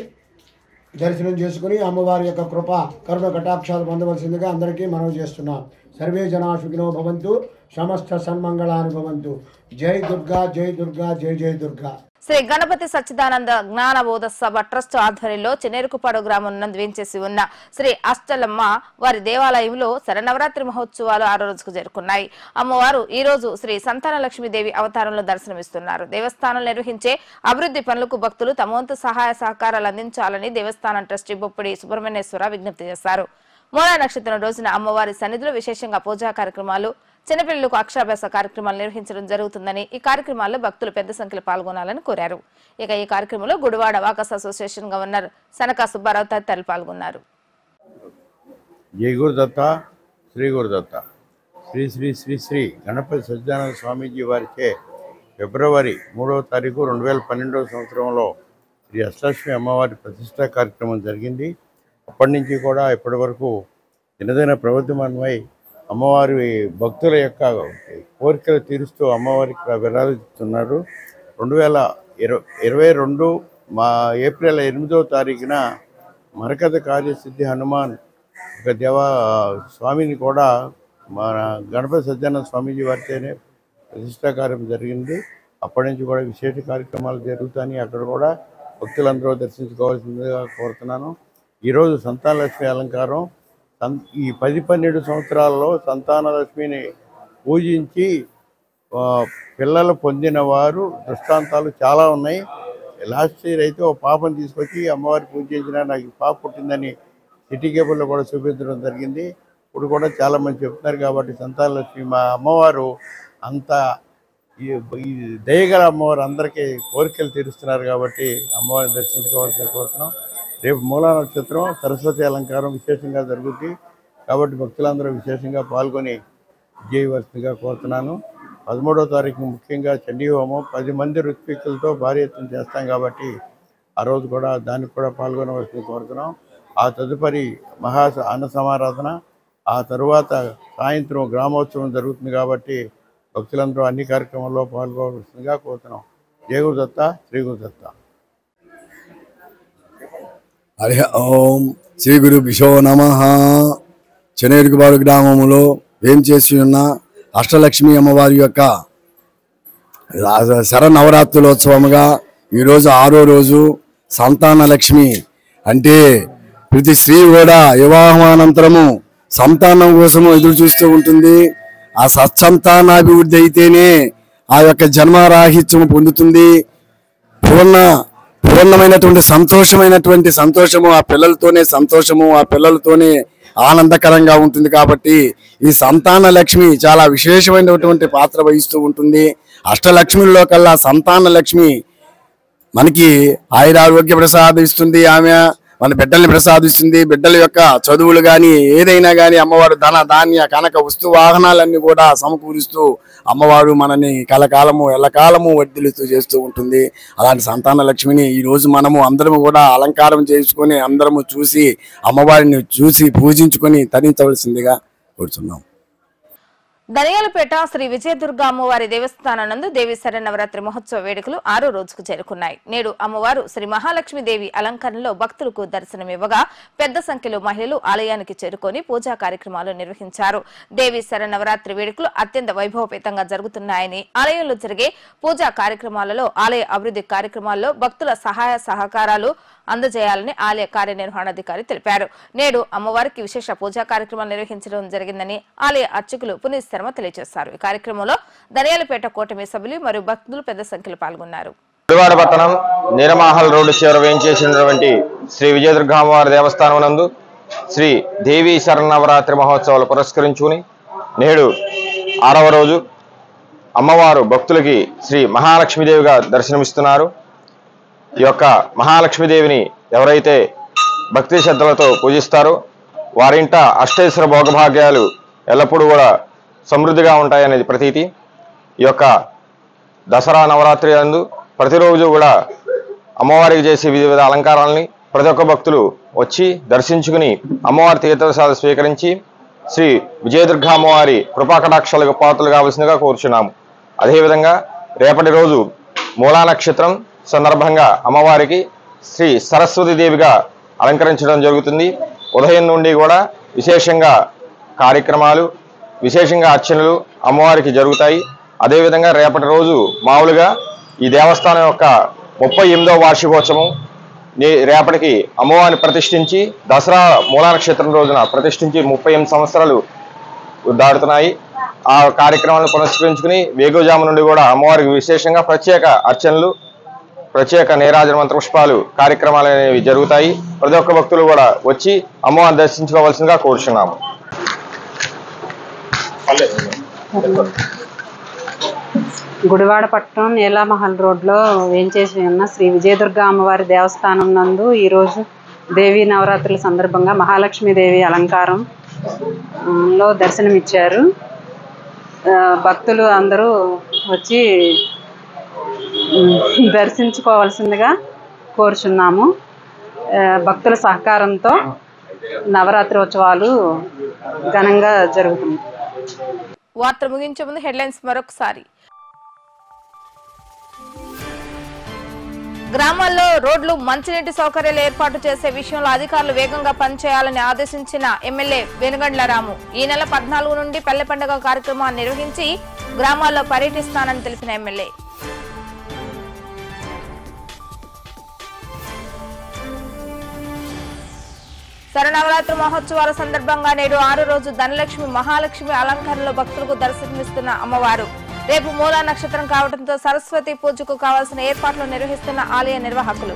దర్శనం చేసుకుని అమ్మవారి యొక్క కృప కరుణ కటాక్షాలు పొందవలసిందిగా అందరికీ మనవి చేస్తున్నాం. సర్వే జనా సుఖినో భవంతు, సమస్త సన్మంగళాని భవంతు. జై దుర్గా, జై దుర్గా, జై జై దుర్గా. శ్రీ గణపతి సచ్చిదానంద జ్ఞానబోధ సభ ట్రస్ట్ ఆధ్వర్యంలో చెన్నేరుకుపాడు గ్రామం నందు వేంచేసి ఉన్న శ్రీ అష్టలమ్మ వారి దేవాలయంలో శరన్నవరాత్రి మహోత్సవాలు 6వ రోజుకు చేరుకున్నాయి. అమ్మవారు ఈ రోజు శ్రీ సంతాన లక్ష్మీదేవి అవతారంలో దర్శనమిస్తున్నారు. దేవస్థానం నిర్వహించే అభివృద్ధి పనులకు భక్తులు తమ వంతు సహాయ సహకారాలు అందించాలని దేవస్థానం ట్రస్టీ బొప్పిడి సుబ్రహ్మణ్యేశ్వర విజ్ఞప్తి చేశారు. మూలా నక్షత్రం రోజున అమ్మవారి సన్నిధిలో విశేషంగా పూజా కార్యక్రమాలు, చిన్నపిల్లలకు అక్షరాభ్యాస కార్యక్రమాలు నిర్వహించడం జరుగుతుందని, ఈ కార్యక్రమాల్లో భక్తులు పెద్ద సంఖ్యలో పాల్గొనాలని కోరారు. ఇక ఈ కార్యక్రమంలో గుడివాడ వాకస్ అసోసియేషన్ గవర్నర్ సనకా సుబ్బారావు తదితరులు పాల్గొన్నారు. జై గురుదత్త, శ్రీ గురుదత్త. శ్రీ శ్రీ శ్రీ శ్రీ గణపతి సచ్చిదానంద స్వామీజీ వారిచే ఫిబ్రవరి 3వ తారీఖు 2012వ సంవత్సరంలో శ్రీ అష్టలక్ష్మి అమ్మవారి ప్రతిష్టా కార్యక్రమం జరిగింది. అప్పటి నుంచి కూడా ఇప్పటి వరకు దినదిన ప్రవర్తమానమై అమ్మవారి భక్తుల యొక్క కోరికలు తీరుస్తూ అమ్మవారికి విరాజిస్తున్నారు. 2022 ఏప్రిల్ 8వ తారీఖున మరకత కార్యసిద్ధి హనుమాన్ ఒక స్వామిని కూడా మన గణపతి సచ్చిదానంద స్వామీజీ వారితోనే ప్రతిష్టా కార్యం జరిగింది. అప్పటి నుంచి కూడా విశేష కార్యక్రమాలు జరుగుతాయి. అక్కడ కూడా భక్తులందరూ దర్శించుకోవాల్సిందిగా కోరుతున్నాను. ఈరోజు సంతానలక్ష్మి అలంకారం ఈ 10-12 సంవత్సరాల్లో సంతానలక్ష్మిని పూజించి పిల్లలు పొందిన వారు దృష్టాంతాలు చాలా ఉన్నాయి. లాస్ట్ ఇయర్ అయితే ఒక పాపను తీసుకొచ్చి అమ్మవారి పూజించిన నాకు పాప పుట్టిందని సిటీ కేబుల్లో కూడా చూపించడం జరిగింది. ఇప్పుడు కూడా చాలామంది చెప్తున్నారు. కాబట్టి సంతానలక్ష్మి మా అమ్మవారు అంత ఈ దయగల అమ్మవారు అందరికీ కోరికలు తీరుస్తున్నారు. కాబట్టి అమ్మవారిని దర్శించుకోవాల్సిన కోరుతున్నాం. రేపు మూలా నక్షత్రం సరస్వతి అలంకారం విశేషంగా జరుగుతుంది. కాబట్టి భక్తులందరూ విశేషంగా పాల్గొని చేయవలసిందిగా కోరుతున్నాను. 13వ తారీఖు ముఖ్యంగా చండీ హోమం 10 మంది ఋత్వికులతో భారీ ఎత్తున చేస్తాం. కాబట్టి ఆ రోజు కూడా దానికి కూడా పాల్గొనవలసింది కోరుతున్నాం. ఆ తదుపరి అన్న సమారాధన, ఆ తరువాత సాయంత్రం గ్రామోత్సవం జరుగుతుంది. కాబట్టి భక్తులందరూ అన్ని కార్యక్రమాల్లో పాల్గొనవలసిందిగా కోరుతున్నాం. జయ గురుదత్త, శ్రీ గురుదత్త. హరి ఓం శ్రీ గురుభ్యో నమః. చెన్నేరుకుపాడు గ్రామంలో వేంచేసి ఉన్న అష్టలక్ష్మి అమ్మవారి యొక్క శరన్నవరాత్రులోత్సవముగా ఈరోజు 6వ రోజు సంతాన లక్ష్మి అంటే ప్రతి స్త్రీ కూడా వివాహానంతరము సంతానం కోసము ఎదురు చూస్తూ ఉంటుంది. ఆ సత్సంతానాభివృద్ధి అయితేనే ఆ యొక్క జన్మరాహిత్యము పొందుతుంది. పూర్ణమైనటువంటి సంతోషము ఆ పిల్లలతోనే ఆనందకరంగా ఉంటుంది. కాబట్టి ఈ సంతాన లక్ష్మి చాలా విశేషమైనటువంటి పాత్ర వహిస్తూ ఉంటుంది. అష్టలక్ష్మిలో కల్లా సంతాన లక్ష్మి మనకి ఆయురారోగ్య ప్రసాదిస్తుంది. ఆమె మన బిడ్డల్ని ప్రసాదిస్తుంది. బిడ్డల యొక్క చదువులు కానీ ఏదైనా కానీ అమ్మవారు ధన ధాన్య కనక వస్తు వాహనాలన్నీ కూడా సమకూరుస్తూ అమ్మవారు మనని కలకాలము ఎల్లకాలము వర్ధిల్లుతూ చేస్తూ ఉంటుంది. అలాంటి సంతాన లక్ష్మిని ఈరోజు మనము అందరము కూడా అలంకారం చేసుకొని అందరము చూసి అమ్మవారిని చూసి పూజించుకొని తరించవలసిందిగా కోరుతున్నాం. దనియాలపేట శ్రీ విజయదుర్గా అమ్మవారి దేవస్థానం నందు దేవి శరన్నవరాత్రి మహోత్సవ వేడుకలు 6వ రోజుకు చేరుకున్నాయి. నేడు అమ్మవారు శ్రీ మహాలక్ష్మీదేవి అలంకరణలో భక్తులకు దర్శనమివ్వగా పెద్ద సంఖ్యలో మహిళలు ఆలయానికి చేరుకొని పూజా కార్యక్రమాలు నిర్వహించారు. దేవి శరన్నవరాత్రి వేడుకలు అత్యంత వైభవపేతంగా జరుగుతున్నాయని, ఆలయంలో జరిగే పూజా కార్యక్రమాలలో ఆలయ అభివృద్ధి కార్యక్రమాల్లో భక్తుల సహాయ సహకారాలు అందజేయాలని ఆలయ కార్యనిర్వహణాధికారి తెలిపారు. నేడు అమ్మవారికి విశేష పూజా కార్యక్రమాలు నిర్వహించడం జరిగిందని ఆలయ అర్చకులు పునీత్ శర్మ తెలియజేశారు. ఈ కార్యక్రమంలో దనియాలపేట కూటమి సభ్యులు మరియు భక్తులు పెద్ద సంఖ్యలో పాల్గొన్నారు. గుడివాడ పట్టణం నీరమాహల్ రోడ్డు చివర వేయించేసినటువంటి శ్రీ విజయదుర్గా అమ్మవారి దేవస్థానం నందు శ్రీ దేవి శరన్నవరాత్రి మహోత్సవాలు పురస్కరించుకుని నేడు 6వ రోజు అమ్మవారు భక్తులకి శ్రీ మహాలక్ష్మీదేవిగా దర్శనమిస్తున్నారు. ఈ యొక్క మహాలక్ష్మీదేవిని ఎవరైతే భక్తి శ్రద్ధలతో పూజిస్తారో వారింట అష్టైశ్వర భోగభాగ్యాలు ఎల్లప్పుడూ కూడా సమృద్ధిగా ఉంటాయనేది ప్రతీతి. ఈ యొక్క దసరా నవరాత్రి నందు ప్రతిరోజు కూడా అమ్మవారికి చేసే వివిధ అలంకారాలని ప్రతి ఒక్క భక్తులు వచ్చి దర్శించుకుని అమ్మవారి తీర్థప్రసాదం స్వీకరించి శ్రీ విజయదుర్గా అమ్మవారి కృపాకటాక్షాలకు పాత్రలు కావలసిందిగా కోరుచున్నాము. అదేవిధంగా రేపటి రోజు మూలా నక్షత్రం సందర్భంగా అమ్మవారికి శ్రీ సరస్వతి దేవిగా అలంకరించడం జరుగుతుంది. ఉదయం నుండి కూడా విశేషంగా కార్యక్రమాలు, విశేషంగా అర్చనలు అమ్మవారికి జరుగుతాయి. అదేవిధంగా రేపటి రోజు మామూలుగా ఈ దేవస్థానం యొక్క 38వ వార్షికోత్సవం రేపటికి అమ్మవారిని ప్రతిష్ఠించి దసరా మూలా నక్షత్రం రోజున ప్రతిష్ఠించి 38 సంవత్సరాలు దాడుతున్నాయి. ఆ కార్యక్రమాలను పునస్కరించుకుని వేగుజాము నుండి కూడా అమ్మవారికి విశేషంగా ప్రత్యేక అర్చనలు, ప్రత్యేక నీరాజన మంత్ర పుష్పాలు కార్యక్రమాలు అనేవి జరుగుతాయి. ప్రతి ఒక్క భక్తులు కూడా వచ్చి అమ్మవారిని దర్శించుకోవాల్సిందిగా కోరుచున్నాము. గుడివాడ పట్టణం నీలామహల్ రోడ్లో వేంచేసి ఉన్న శ్రీ విజయదుర్గా అమ్మవారి దేవస్థానం నందు ఈరోజు దేవీ నవరాత్రుల సందర్భంగా మహాలక్ష్మీదేవి అలంకారంలో దర్శనమిచ్చారు. భక్తులు అందరూ వచ్చి దర్శించుకోవాల్సిందిగా కోరుచున్నాము. భక్తుల సహకారంతో నవరాత్రి ఉత్సవాలు ఘనంగా జరుగుతుంది. వార్తలు ముగించే ముందు హెడ్లైన్స్ మరొకసారి. గ్రామాల్లో రోడ్లు, మంచినీటి సౌకర్యాలు ఏర్పాటు చేసే విషయంలో అధికారులు వేగంగా పనిచేయాలని ఆదేశించిన ఎమ్మెల్యే వెనుగండ్ల రాము. ఈ నెల 14 నుండి పల్లె పండుగ కార్యక్రమాన్ని నిర్వహించి గ్రామాల్లో పర్యటిస్తానని తెలిపిన ఎమ్మెల్యే. శరన్నవరాత్రి మహోత్సవాల సందర్భంగా నేడు 6వ రోజు ధనలక్ష్మి మహాలక్ష్మి అలంకరణలో భక్తులకు దర్శనమిస్తున్న అమ్మవారు. రేపు మూలా నక్షత్రం కావడంతో సరస్వతి పూజకు కావాల్సిన ఏర్పాట్లు నిర్వహిస్తున్న ఆలయ నిర్వాహకులు.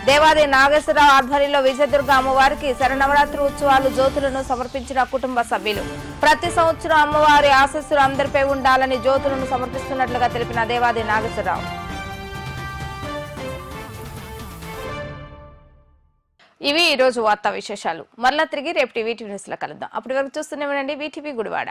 దేవాది నాగేశ్వరరావు ఆధ్వర్యంలో విజయదుర్గా అమ్మవారికి శరన్నవరాత్రి ఉత్సవాలు జ్యోతులను సమర్పించిన కుటుంబ సభ్యులు. ప్రతి సంవత్సరం అమ్మవారి ఆశీస్సులు అందరిపై ఉండాలని జ్యోతులను సమర్పిస్తున్నట్లుగా తెలిపిన దేవాది నాగేశ్వరరావు. ఇవి ఈ రోజు వార్తా విశేషాలు. మరలా తిరిగి రేపు టీవీ న్యూస్ లో కలుద్దాం. అప్పటి వరకు చూస్తూనే ఉండండి వీటీవీ గుడివాడ.